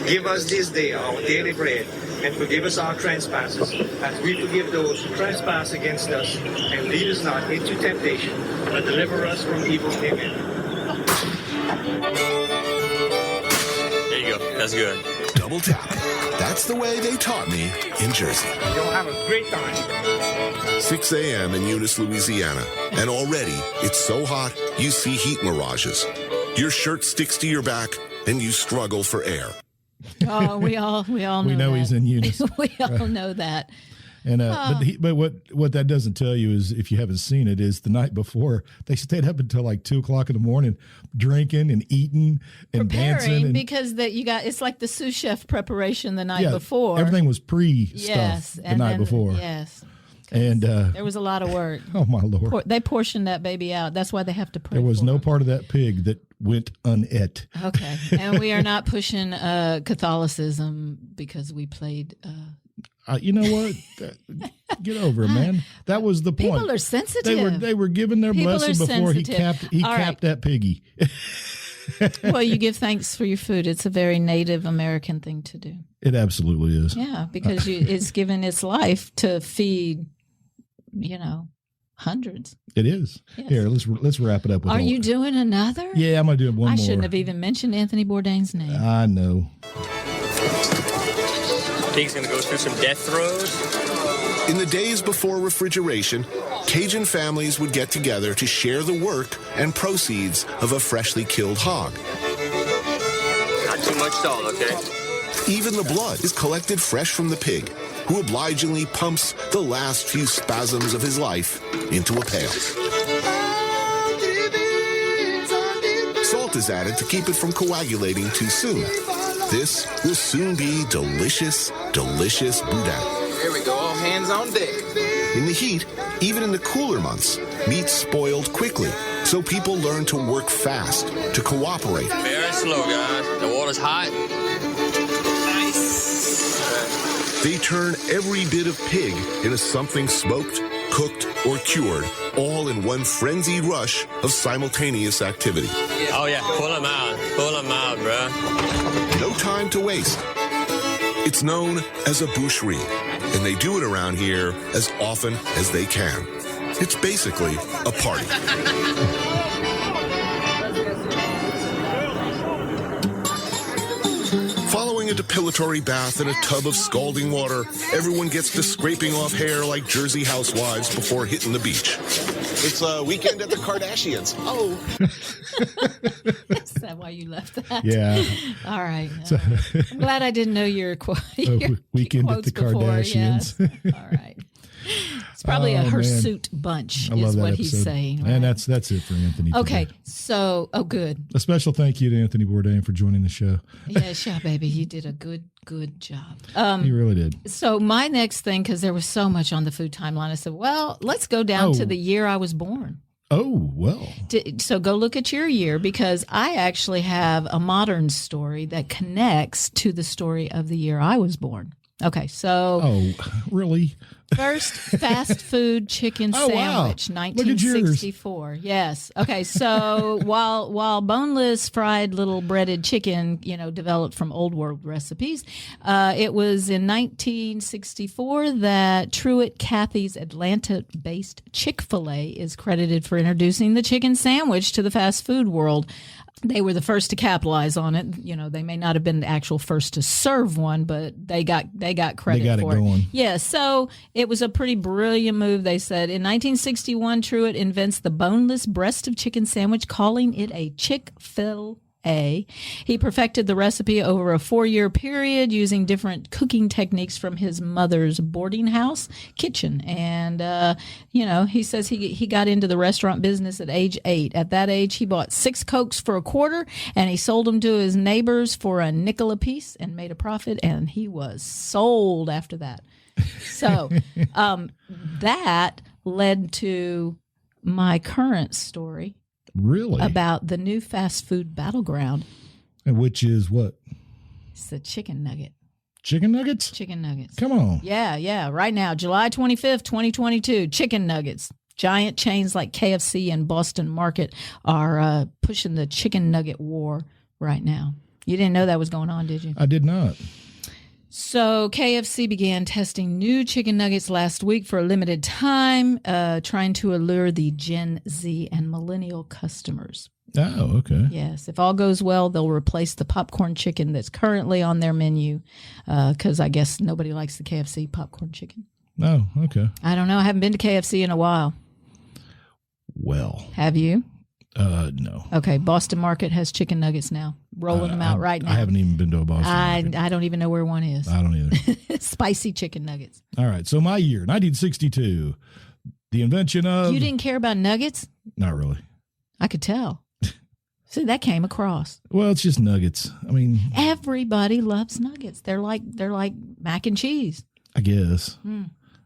Give us this day our daily bread, and forgive us our trespasses, as we forgive those who trespass against us. And lead us not into temptation, but deliver us from evil. Amen. There you go. That's good. Double tap. That's the way they taught me in Jersey. You'll have a great time. 6 a.m. in Eunice, Louisiana. And already, it's so hot, you see heat mirages. Your shirt sticks to your back, and you struggle for air. Oh, we all know We know that. he's in Eunice. We all know that. And but what that doesn't tell you is, if you haven't seen it, is the night before they stayed up until like 2:00 in the morning, drinking and eating and dancing. And, because it's like the sous chef preparation the night before. Everything was pre-stuff the night before. Yes. And there was a lot of work. Oh my Lord! They portioned that baby out. That's why they have to pray. There was for no him. part of that pig that went unet. Okay, and we are not pushing Catholicism because we played. You know what? Get over it, man. That was the point. People are sensitive. They were giving their People blessing are before sensitive. he capped that piggy. Well, you give thanks for your food. It's a very Native American thing to do. It absolutely is. Yeah, because it's given its life to feed, hundreds. It is. Yes. Here, let's wrap it up. With Are you doing another? Yeah, I'm gonna do one more. I shouldn't have even mentioned Anthony Bourdain's name. I know. Pig's gonna go through some death throes. In the days before refrigeration, Cajun families would get together to share the work and proceeds of a freshly killed hog. Not too much salt, okay? Even the blood is collected fresh from the pig, who obligingly pumps the last few spasms of his life into a pail. Salt is added to keep it from coagulating too soon. This will soon be delicious, delicious boudin. Here we go, all hands on deck. In the heat, even in the cooler months, meat spoiled quickly, so people learn to work fast, to cooperate. Very slow, guys. The water's hot. Nice. They turn every bit of pig into something smoked, cooked, or cured, all in one frenzied rush of simultaneous activity. Oh, yeah. Pull them out. Pull them out, bruh. No time to waste. It's known as a boucherie, and they do it around here as often as they can. It's basically a party. Following a depilatory bath in a tub of scalding water, everyone gets to scraping off hair like Jersey housewives before hitting the beach. It's a weekend at the Kardashians. Oh. Is that why you left that? Yeah. All right. I'm glad I didn't know your Weekend at quotes the before. Kardashians. Yes. All right. It's probably a Oh, man. hirsute bunch I love is that what episode. he's saying. Right? And that's it for Anthony. okay. today. So, good. A special thank you to Anthony Bourdain for joining the show. Yes, yeah, baby. You did a good job. He really did. So my next thing, because there was so much on the food timeline, I said, well, let's go down to the year I was born. Oh, well. So go look at your year, because I actually have a modern story that connects to the story of the year I was born. Okay, so Oh, really? first fast food chicken Oh, wow. sandwich, Look at yours. 1964. Yes. Okay, so while boneless fried little breaded chicken, developed from old world recipes, it was in 1964 that Truett Cathy's Atlanta-based Chick-fil-A is credited for introducing the chicken sandwich to the fast food world. They were the first to capitalize on it. They may not have been the actual first to serve one, but they got credit They got for it going. Yeah, so it was a pretty brilliant move, they said. In 1961, Truett invents the boneless breast of chicken sandwich, calling it a Chick-fil-A. He perfected the recipe over a 4-year period using different cooking techniques from his mother's boarding house kitchen. And, he says he got into the restaurant business at age 8. At that age, he bought 6 Cokes for $0.25, and he sold them to his neighbors for a nickel apiece and made a profit, and he was sold after that. So that led to my current story. Really? About the new fast food battleground. And which is what? It's the chicken nugget. Chicken nuggets? Chicken nuggets. Come on. Yeah. Right now, July 25th, 2022, chicken nuggets. Giant chains like KFC and Boston Market are pushing the chicken nugget war right now. You didn't know that was going on, did you? I did not. So KFC began testing new chicken nuggets last week for a limited time, trying to allure the Gen Z and millennial customers. Oh, okay. Yes. If all goes well, they'll replace the popcorn chicken that's currently on their menu, because I guess nobody likes the KFC popcorn chicken. Oh, okay. I don't know. I haven't been to KFC in a while. Well. Have you? No. Okay. Boston Market has chicken nuggets now. Rolling them out right now. I haven't even been to a Boston Market. I don't even know where one is. I don't either. Spicy chicken nuggets. All right. So my year, 1962, the invention of... You didn't care about nuggets? Not really. I could tell. See, that came across. Well, it's just nuggets. I mean... Everybody loves nuggets. They're like mac and cheese. I guess.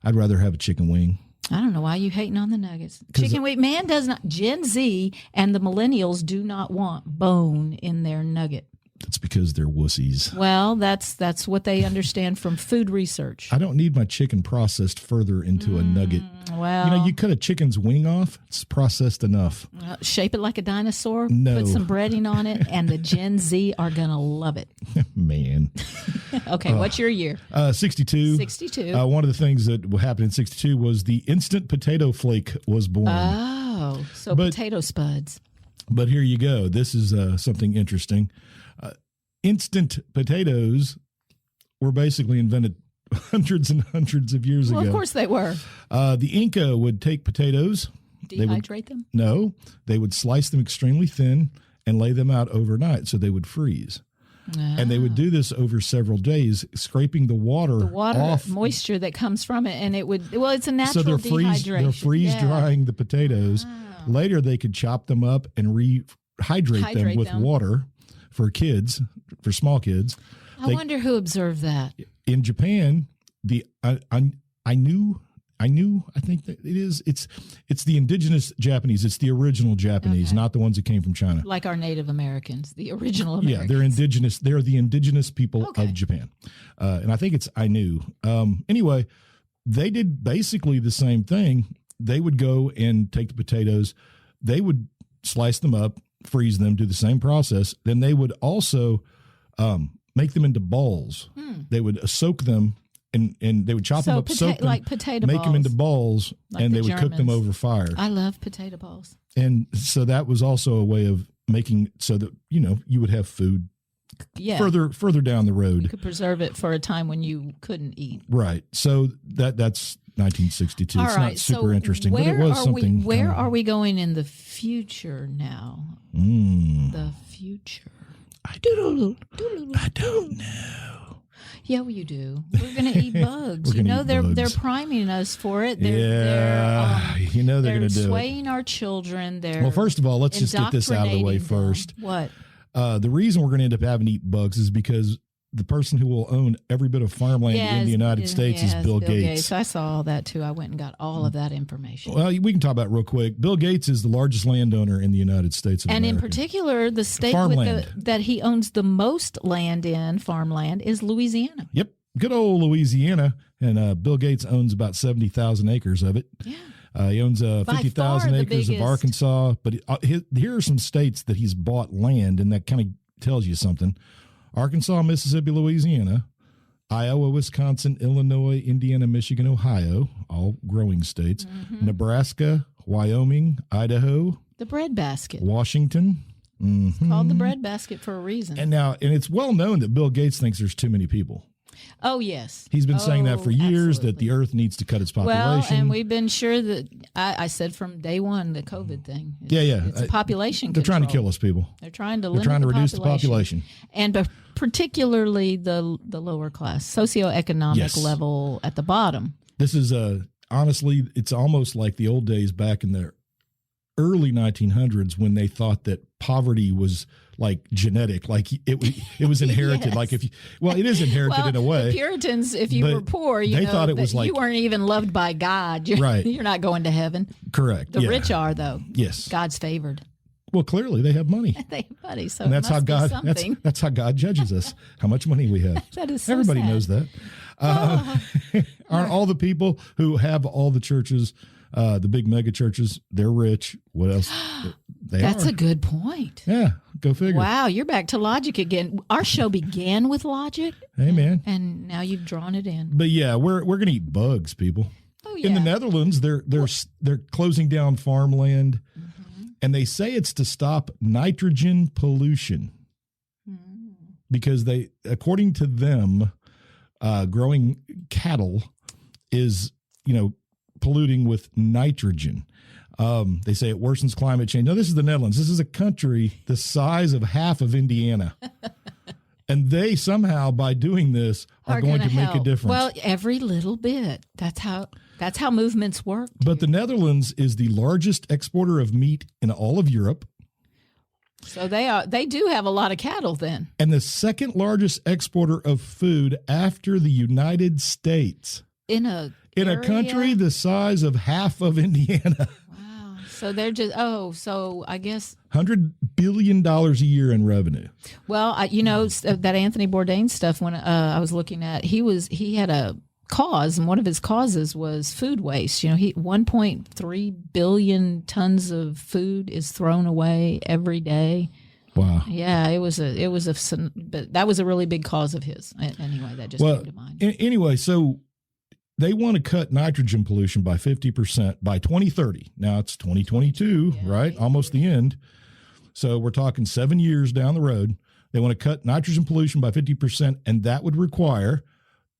I'd rather have a chicken wing. I don't know why you hating on the nuggets. Chicken wing, man does not. Gen Z and the millennials do not want bone in their nugget. That's because they're wussies. Well, that's what they understand from food research. I don't need my chicken processed further into a nugget. Well, You cut a chicken's wing off, it's processed enough. Shape it like a dinosaur, No. put some breading on it, and the Gen Z are going to love it. Man. Okay, what's your year? 62. 62. One of the things that happened in 62 was the instant potato flake was born. Oh, so But- potato spuds. But here you go. This is something interesting. Instant potatoes were basically invented hundreds and hundreds of years ago. Well, of course they were. The Inca would take potatoes. Dehydrate them? No, they would slice them extremely thin and lay them out overnight so they would freeze. And they would do this over several days, scraping the water off. Moisture that comes from it, and it would. Well, it's a natural So they're dehydration. freeze drying the potatoes. Later, they could chop them up and rehydrate them with water for kids, for small kids. I wonder who observed that. In Japan, I think that it's the indigenous Japanese. It's the original Japanese, not the ones that came from China. Like our Native Americans, the original Americans. Yeah, they're indigenous. They're the indigenous people of Japan. And I think it's Ainu. Anyway, they did basically the same thing. They would go and take the potatoes. They would slice them up, freeze them, do the same process. Then they would also make them into balls. They would soak them and they would chop them up, soak them, like potato make balls. them into balls, Like and the they would cook them Germans. over fire. I love potato balls. And so that was also a way of making so that, you would have food Yeah. further down the You road. could preserve it for a time when you couldn't eat. Right. So that's 1962. All It's right. not super so interesting, but where it was are something. Where are we going in the future now? The future. I don't know. Yeah, well, you do. We're going to eat bugs. We're gonna eat they're bugs. priming us for it. Yeah, they're going to do it. Swaying our children. Well, first of all, let's just get this out of the way first. What? The reason we're going to end up having to eat bugs is because the person who will own every bit of farmland in the United States is Bill Gates. I saw all that too. I went and got all of that information. Well, we can talk about it real quick. Bill Gates is the largest landowner in the United States of America. And in particular, the state that he owns the most land in, farmland, is Louisiana. Yep. Good old Louisiana. And Bill Gates owns about 70,000 acres of it. Yeah. He owns 50,000 acres of Arkansas. But here are some states that he's bought land, and that kind of tells you something. Arkansas, Mississippi, Louisiana, Iowa, Wisconsin, Illinois, Indiana, Michigan, Ohio, all growing states, Nebraska, Wyoming, Idaho. The breadbasket. Washington. It's called the breadbasket for a reason. And it's well known that Bill Gates thinks there's too many people. Oh, yes. He's been saying that for years, absolutely. that the earth needs to cut its population. Well, and we've been sure that, I said from day one, the COVID thing. It's a population They're control. trying to kill us, people. They're trying to reduce the population. And particularly the lower class, socioeconomic level at the bottom. This is, honestly, it's almost like the old days back in the early 1900s when they thought that poverty was like genetic, like it was inherited. Yes. Like it is inherited in a way. The Puritans, if you were poor, they thought it was like you weren't even loved by God. Right. You're not going to heaven. Correct. The rich are, though. Yes. God's favored. Well, clearly they have money. They have money, so and that's how God. Something. That's how God judges us. How much money we have. That is so Everybody sad. knows that. Aren't all the people who have all the churches, the big mega churches, they're rich? What else? That's a good point. Yeah, go figure. Wow, you're back to logic again. Our show began with logic. Hey, man. And now you've drawn it in. But yeah, we're going to eat bugs, people. Oh, yeah. In the Netherlands, they're closing down farmland, and they say it's to stop nitrogen pollution because according to them, growing cattle is polluting with nitrogen. They say it worsens climate change. Now, this is the Netherlands. This is a country the size of half of Indiana. And they somehow, by doing this, are going to make a difference. Well, every little bit. That's how movements work. But the Netherlands is the largest exporter of meat in all of Europe. So they do have a lot of cattle then. And the second largest exporter of food after the United States. In a country the size of half of Indiana. Wow. So they're just, so I guess. $100 billion a year in revenue. Well, that Anthony Bourdain stuff, when I was looking at, he had a cause, and one of his causes was food waste. 1.3 billion tons of food is thrown away every day. Wow. Yeah, but that was a really big cause of his. Anyway, that just came to mind. Anyway, so they want to cut nitrogen pollution by 50% by 2030. Now it's 2022, right? Almost the end. So we're talking 7 years down the road. They want to cut nitrogen pollution by 50%, and that would require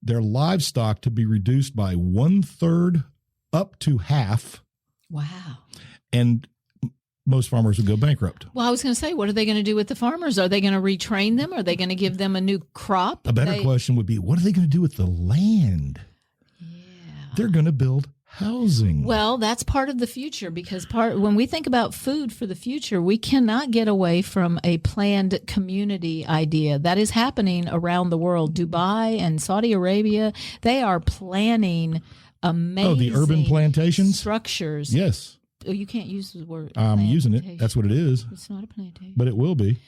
their livestock to be reduced by 1/3 up to half. Wow. And most farmers would go bankrupt. Well, I was going to say, what are they going to do with the farmers? Are they going to retrain them? Are they going to give them a new crop? A better question would be, what are they going to do with the land? They're going to build housing. Well, that's part of the future, because when we think about food for the future, we cannot get away from a planned community idea that is happening around the world. Dubai and Saudi Arabia, they are planning amazing the urban plantations? structures. Yes. Oh, you can't use the word I'm using it. plantation. That's what it is. It's not a plantation. But it will be.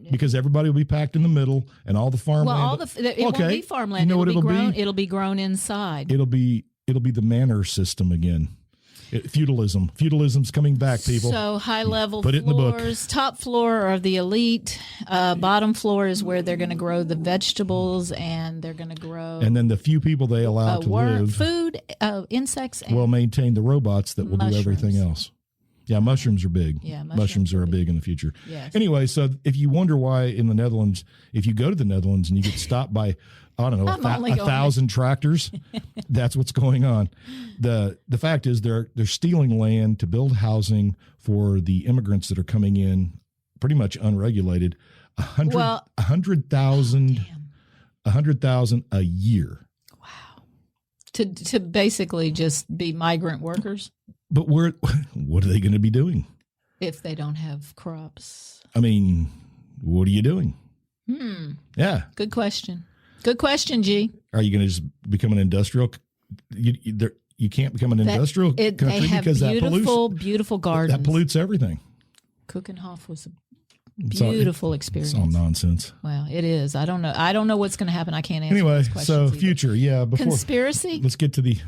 Because everybody will be packed in the middle, and all the farmland. Well, it won't be farmland. You know what it'll be? It'll be grown inside. It'll be the manor system again. Feudalism. Feudalism's coming back, people. So high level Put it in the book. floors, top floor are the elite. Bottom floor is where they're going to grow the vegetables, and they're going to grow. And then the few people they allow to live, food, insects, and will maintain the robots that will do everything else. Yeah, mushrooms are big. Yeah, mushrooms are big in the future. Yes. Anyway, so if you wonder why in the Netherlands, if you go to the Netherlands and you get stopped by, I don't know, 1,000 tractors, that's what's going on. The fact is they're stealing land to build housing for the immigrants that are coming in pretty much unregulated. 100,000 100,000 a year. Wow. To basically just be migrant workers. But what are they going to be doing if they don't have crops? I mean, what are you doing? Yeah. Good question. Good question, G. Are you going to just become an industrial? You can't become an industrial country they have because beautiful gardens. That pollutes everything. Keukenhof was a beautiful experience. It's all nonsense. Well, it is. I don't know what's going to happen. I can't answer. Anyway, those questions so either. future, yeah. Conspiracy. Let's get to the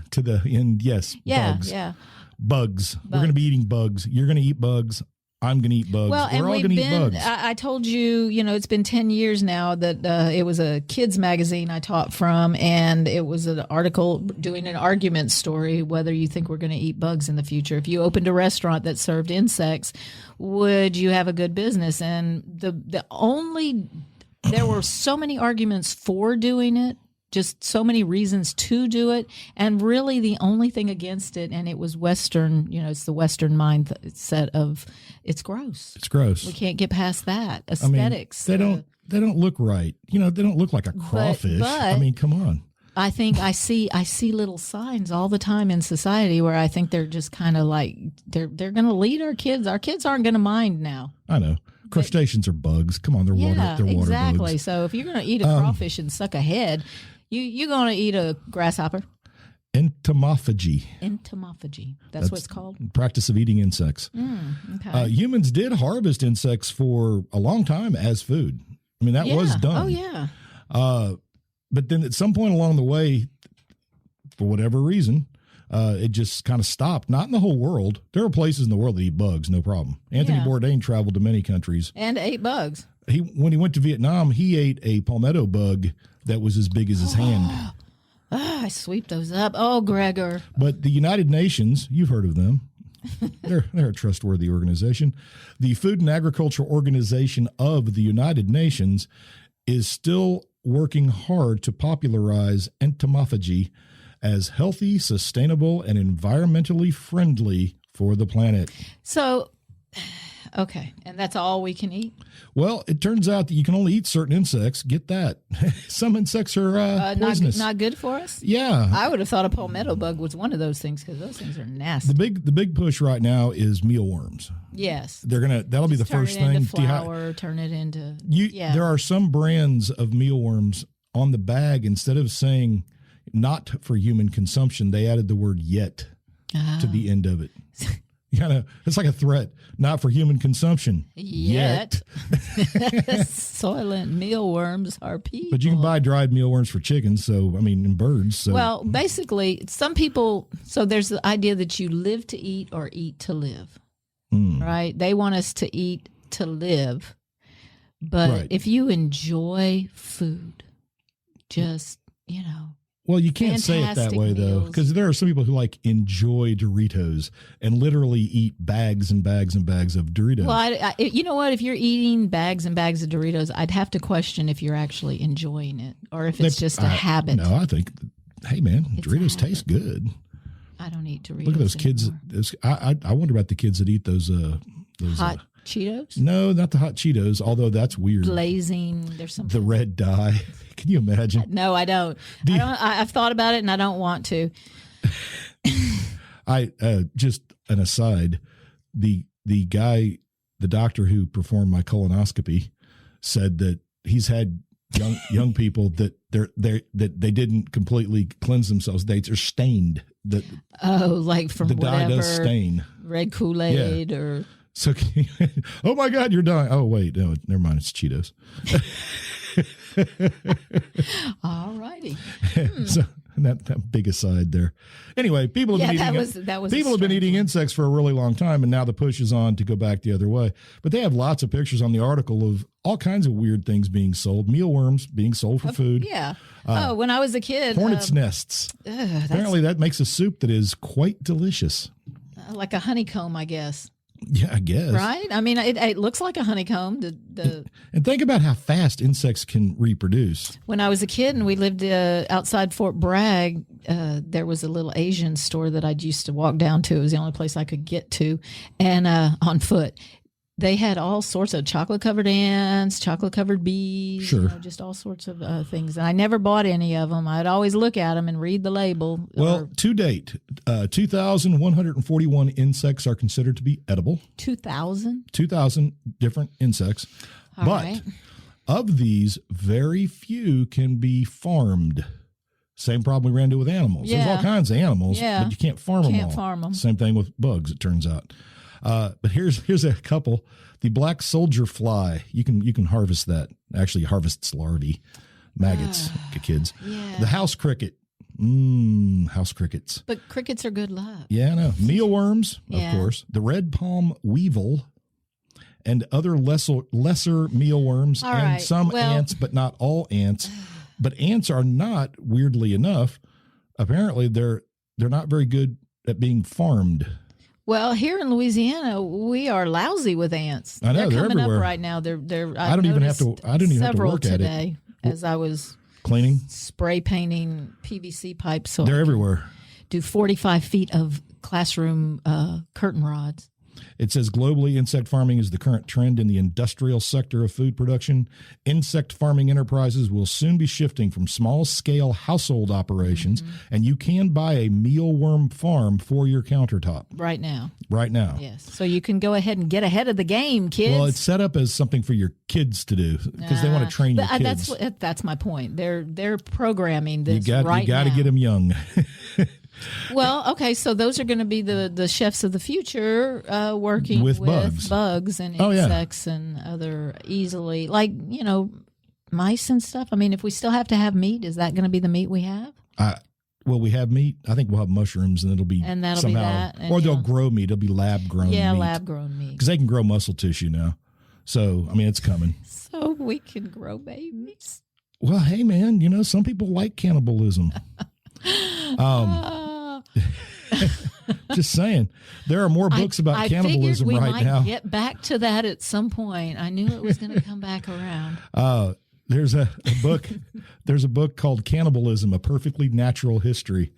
end. Yes. Yeah. Bugs. Yeah. Bugs. We're going to be eating bugs. You're going to eat bugs. I'm going to eat bugs. Well, We're all going to eat bugs. I told you, it's been 10 years now that it was a kids magazine I taught from, and it was an article doing an argument story whether you think we're going to eat bugs in the future. If you opened a restaurant that served insects, would you have a good business? And there were so many arguments for doing it. Just so many reasons to do it, and really the only thing against it, and it was Western, it's the Western mindset of it's gross. It's gross. We can't get past that. Aesthetics. I mean, they don't look right. They don't look like a crawfish. But I mean, come on. I think I see little signs all the time in society where I think they're just kind of like they're going to lead our kids. Our kids aren't going to mind now. I know. Crustaceans are bugs. Come on, they're water exactly. bugs. So if you're going to eat a crawfish and suck a head, you're going to eat a grasshopper. Entomophagy. That's what it's called. Practice of eating insects. Okay. Humans did harvest insects for a long time as food. I mean, that was done. Oh, yeah. But then at some point along the way, for whatever reason, it just kind of stopped. Not in the whole world. There are places in the world that eat bugs, no problem. Anthony Bourdain traveled to many countries. And ate bugs. When he went to Vietnam, he ate a palmetto bug that was as big as his hand. I sweep those up. Oh, Gregor. But the United Nations, you've heard of them. They're a trustworthy organization. The Food and Agriculture Organization of the United Nations is still working hard to popularize entomophagy as healthy, sustainable, and environmentally friendly for the planet. So, okay, and that's all we can eat? Well, it turns out that you can only eat certain insects. Get that. Some insects are poisonous. Not good for us? Yeah. I would have thought a palmetto bug was one of those things because those things are nasty. The big push right now is mealworms. Yes. that'll be the first thing. Turn it into flour, turn it into... There are some brands of mealworms on the bag. Instead of saying not for human consumption, they added the word yet to the end of it. It's like a threat. Not for human consumption. Yet. Soylent mealworms are people. But you can buy dried mealworms for chickens, and birds. So. Well, basically, some people, so there's the idea that you live to eat or eat to live, right? They want us to eat to live. But if you enjoy food, just, Well, you can't say it that way, though, because there are some people who enjoy Doritos and literally eat bags and bags and bags of Doritos. Well, you know what? If you're eating bags and bags of Doritos, I'd have to question if you're actually enjoying it or if it's just a habit. No, I think, hey, man, Doritos taste good. I don't eat Doritos. Look at those kids. I wonder about the kids that eat those hot Cheetos? No, not the hot Cheetos, although that's weird. Blazing. There's some. The red dye. Can you imagine? No, I don't. I've thought about it and I don't want to. Just an aside, the doctor who performed my colonoscopy said that he's had young people that they didn't completely cleanse themselves. They're stained. Like from the whatever. Dye does stain. Red Kool-Aid or. So, oh my God, you're dying. Oh wait, no, never mind. It's Cheetos. All righty. So that big aside there. Anyway, people have been eating insects for a really long time, and now the push is on to go back the other way. But they have lots of pictures on the article of all kinds of weird things being sold. Mealworms being sold for food. Yeah. When I was a kid, hornets' nests. Apparently, that makes a soup that is quite delicious. Like a honeycomb, I guess. Yeah, I guess. Right? I mean, it looks like a honeycomb. And think about how fast insects can reproduce. When I was a kid and we lived outside Fort Bragg, there was a little Asian store that I used to walk down to. It was the only place I could get to, and on foot. they had all sorts of chocolate-covered ants, chocolate-covered bees, Sure. just all sorts of things. And I never bought any of them. I'd always look at them and read the label. Well, to date, 2,141 insects are considered to be edible. 2,000? 2,000 different insects. All but right. of these, very few can be farmed. Same problem we ran into with animals. There's Yeah. all kinds of animals, Yeah. but you can't farm them all. Can't farm 'em. Same thing with bugs, it turns out. But here's a couple. The black soldier fly. You can harvest that. Actually, harvests larvae, maggots, kids. Yeah. The house cricket. House crickets. But crickets are good luck. Yeah, I know. Mealworms, Yeah. of course. The red palm weevil, and other lesser mealworms, All and right. some Well- ants, but not all ants. But ants are not, weirdly enough, apparently they're not very good at being farmed. Well, here in Louisiana, we are lousy with ants. I know, they're coming everywhere. up right now. They're. I don't even have to several work at it. today as I was Cleaning, spray painting PVC pipes. So they're I everywhere. do 45 feet of classroom curtain rods. It says globally, insect farming is the current trend in the industrial sector of food production. Insect farming enterprises will soon be shifting from small-scale household operations, and you can buy a mealworm farm for your countertop Right now. right now. Yes. So you can go ahead and get ahead of the game, kids. Well, it's set up as something for your kids to do because they want to train your But, kids. that's my point. They're programming You this got right to now. get them young. Well, okay, so those are going to be the chefs of the future working With with bugs. and Oh, yeah. insects and other easily, like, mice and stuff. I mean, if we still have to have meat, is that going to be the meat we have? Well, we have meat. I think we'll have mushrooms, and it'll be And that'll be somehow, that, and or they'll yeah. grow meat. It'll be lab grown. Yeah, meat. lab-grown meat. Because they can grow muscle tissue now. So, I mean, it's coming. So we can grow babies. Well, hey, man, some people like cannibalism. Just saying. There are more books about I cannibalism figured we right might now. get back to that at some point. I knew it was going to come back around. There's a book. There's a book called Cannibalism: A Perfectly Natural History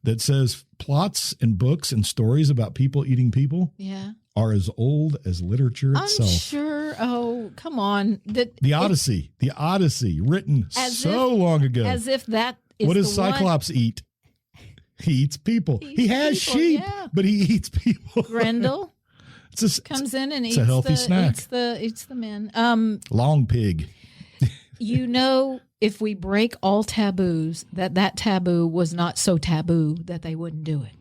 that says plots and books and stories about people eating people Yeah. are as old as literature I'm itself. sure. Oh, come on. The Odyssey, written so long ago. As if that is What does the one- Cyclops eat? He eats people. He He eats has people, sheep, yeah. but he eats people. Grendel It's a comes in and it's eats a healthy the, snack. Eats the men. Long pig. If we break all taboos, that taboo was not so taboo that they wouldn't do it.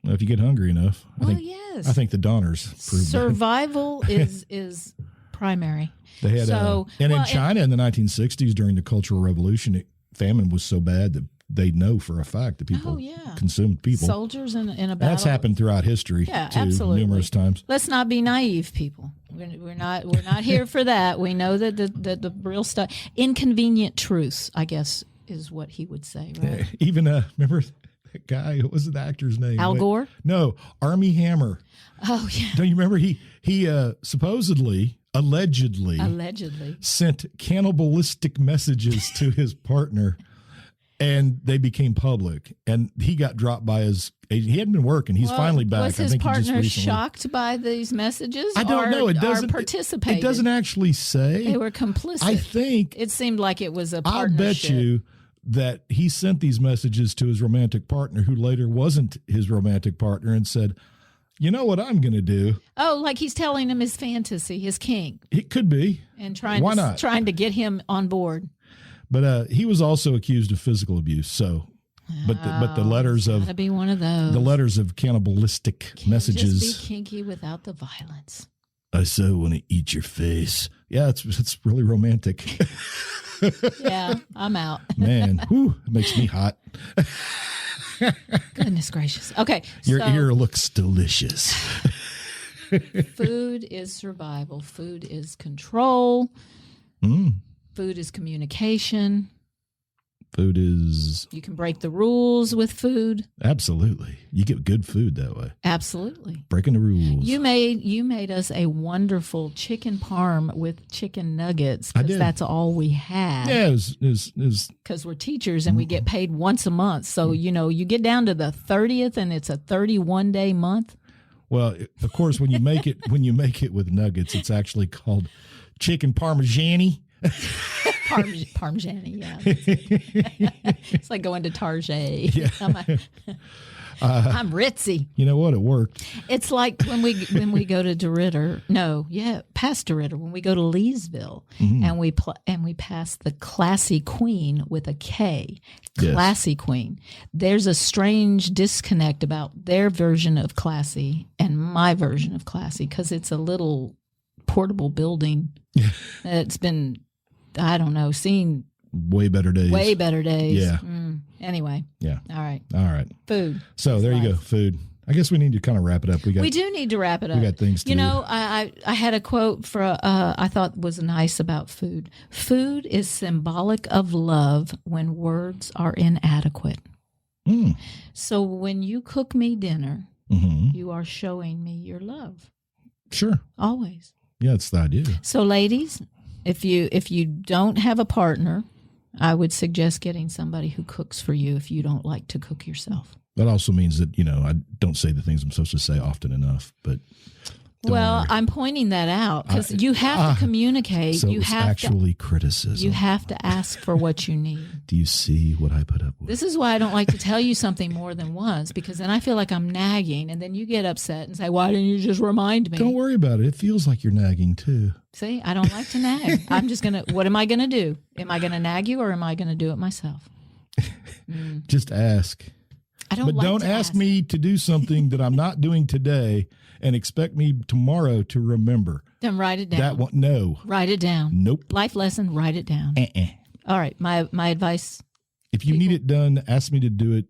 Well, if you get hungry enough, Well, yes. I think the Donners proved that. Survival is primary. They had, So, and well, in China in the 1960s during the Cultural Revolution, famine was so bad that they know for a fact that people Oh, yeah. consumed people. Soldiers in a battle. That's happened throughout history, Yeah, too, absolutely. numerous times. Let's not be naive, people. We're not here for that. We know that the real stuff, inconvenient truths, I guess, is what he would say, right? Even remember that guy? What was the actor's name? Al Wait, Gore? No, Army Hammer. Oh yeah, Don't you remember? He supposedly, allegedly, sent cannibalistic messages to his partner, and they became public. And he got dropped by his agent. He hadn't been working. He's finally back. Was his I think he partner just recently. shocked by these messages? I don't know. It doesn't participate. It doesn't actually say. They were complicit. I think. It seemed like it was a I'll partnership. bet you that he sent these messages to his romantic partner, who later wasn't his romantic partner, and said, "You know what I'm going to do?" Oh, like he's telling him his fantasy, his king, It could be. and trying Why not? to get him on board. But he was also accused of physical abuse. So, but the letters of Gotta be one of those. the letters of cannibalistic messages. Just be kinky without the violence. I so want to eat your face. Yeah, it's really romantic. Yeah, I'm out. Man, whew, it makes me hot. Goodness gracious. Okay, Your so ear looks delicious. food is survival. Food is control. Mm. Food is communication. Food is You can break the rules with food. absolutely. You get good food that way. Absolutely. Breaking the rules. You made us a wonderful chicken parm with chicken nuggets I because did. that's all we had. Yeah, it was Because we're teachers and we get paid once a month. So, you get down to the 30th and it's a 31-day month. Well, of course, when you make it with nuggets, it's actually called chicken parmigiani. Parmigiani, yeah. It's like going to Target. Yeah. I'm ritzy. You know what? It worked. It's like when we go to past DeRitter, when we go to Leesville, and we pass the Classy Queen with a K, Classy Queen. There's a strange disconnect about their version of Classy and my version of Classy because it's a little portable building. It's been, I don't know, seen way better days. Yeah. Anyway. Yeah. All right. Food. So there you go. Food. I guess we need to kind of wrap it up. We do need to wrap it up. We got things to do. I had a quote I thought was nice about food. Food is symbolic of love when words are inadequate. So when you cook me dinner, you are showing me your love. Sure. Always. Yeah, it's the idea. So ladies, if you don't have a partner, I would suggest getting somebody who cooks for you if you don't like to cook yourself. That also means that, I don't say the things I'm supposed to say often enough, but. Well, I'm pointing that out because you have to communicate. So it's actually criticism. You have to ask for what you need. Do you see what I put up with? This is why I don't like to tell you something more than once, because then I feel like I'm nagging, and then you get upset and say, why didn't you just remind me? Don't worry about it. It feels like you're nagging too. See, I don't like to nag. I'm just what am I going to do? Am I going to nag you or am I going to do it myself? Just ask. Don't ask me to do something that I'm not doing today and expect me tomorrow to remember. Then write it down. No. Write it down. Nope. Life lesson, write it down. All right. My advice. If you need it done, ask me to do it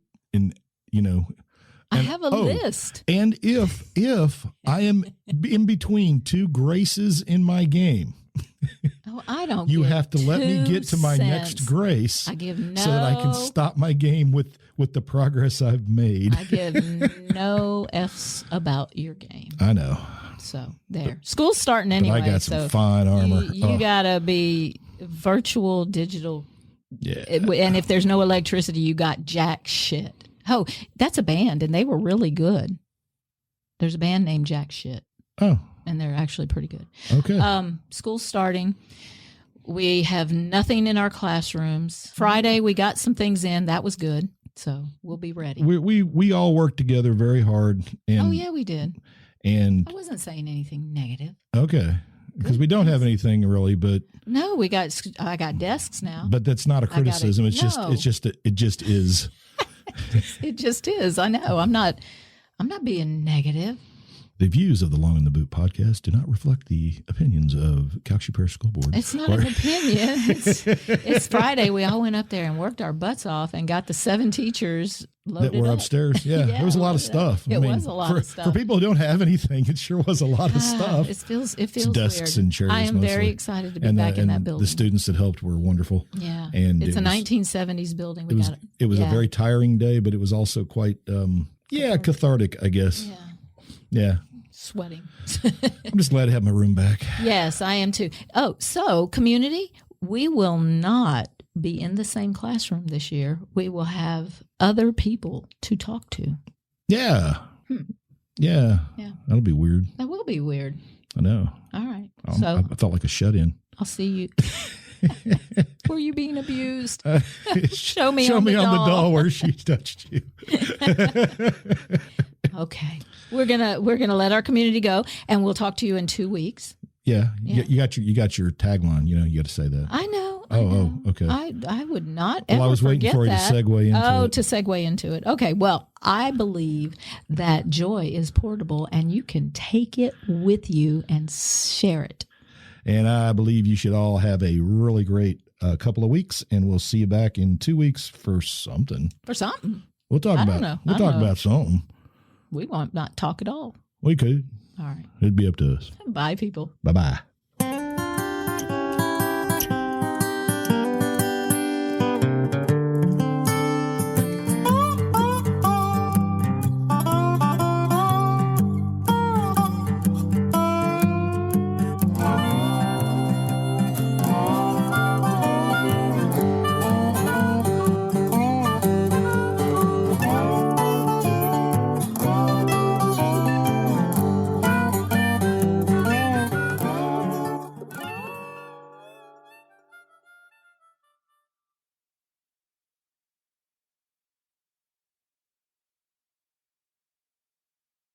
I have a list. And if I am in between two graces in my game, I don't. You have to let me get to my next grace. I give no, so that I can stop my game with the progress I've made. I give no F's about your game. I know. So there, school's starting anyway. But I got some fine armor. You gotta be virtual, digital. Yeah. And if there's no electricity, you got jack shit. Oh, that's a band, and they were really good. There's a band named Jack Shit. Oh. And they're actually pretty good. Okay. School's starting. We have nothing in our classrooms. Friday, we got some things in. That was good. So we'll be ready. We all worked together very hard. And, yeah, we did. And I wasn't saying anything negative. Okay. Because we don't have anything really, but no, I got desks now. But that's not a criticism. It just is. It just is. I know. I'm not being negative. The views of the Long in the Boot podcast do not reflect the opinions of Calcasieu Parish School Board. It's not an opinion. It's Friday. We all went up there and worked our butts off and got the 7 teachers loaded that were up. Upstairs. Yeah, there was a lot of stuff. It was a lot of stuff. For people who don't have anything, it sure was a lot of stuff. It feels it's weird. Desks and chairs. I am mostly. very excited to be back in that building. The students that helped were wonderful. Yeah, and it's a 1970s building. It was a very tiring day, but it was also quite cathartic, I guess. Yeah. Sweating. I'm just glad to have my room back. Yes, I am too. Oh, so community, we will not be in the same classroom this year. We will have other people to talk to. Yeah. Yeah. That'll be weird. That will be weird. I know. All right. I felt like a shut-in. I'll see you. Were you being abused? Show me on the doll. Doll where she touched you. Okay. We're gonna let our community go, and we'll talk to you in 2 weeks. Yeah. You got your tagline. You got to say that. I know. Oh, okay. I would not ever I was waiting for you to segue into it. Oh, to segue into it. Okay. Well, I believe that joy is portable, and you can take it with you and share it. And I believe you should all have a really great couple of weeks, and we'll see you back in 2 weeks for something. For something. We'll talk about something. We won't not talk at all. We could. All right. It'd be up to us. Bye, people. Bye-bye.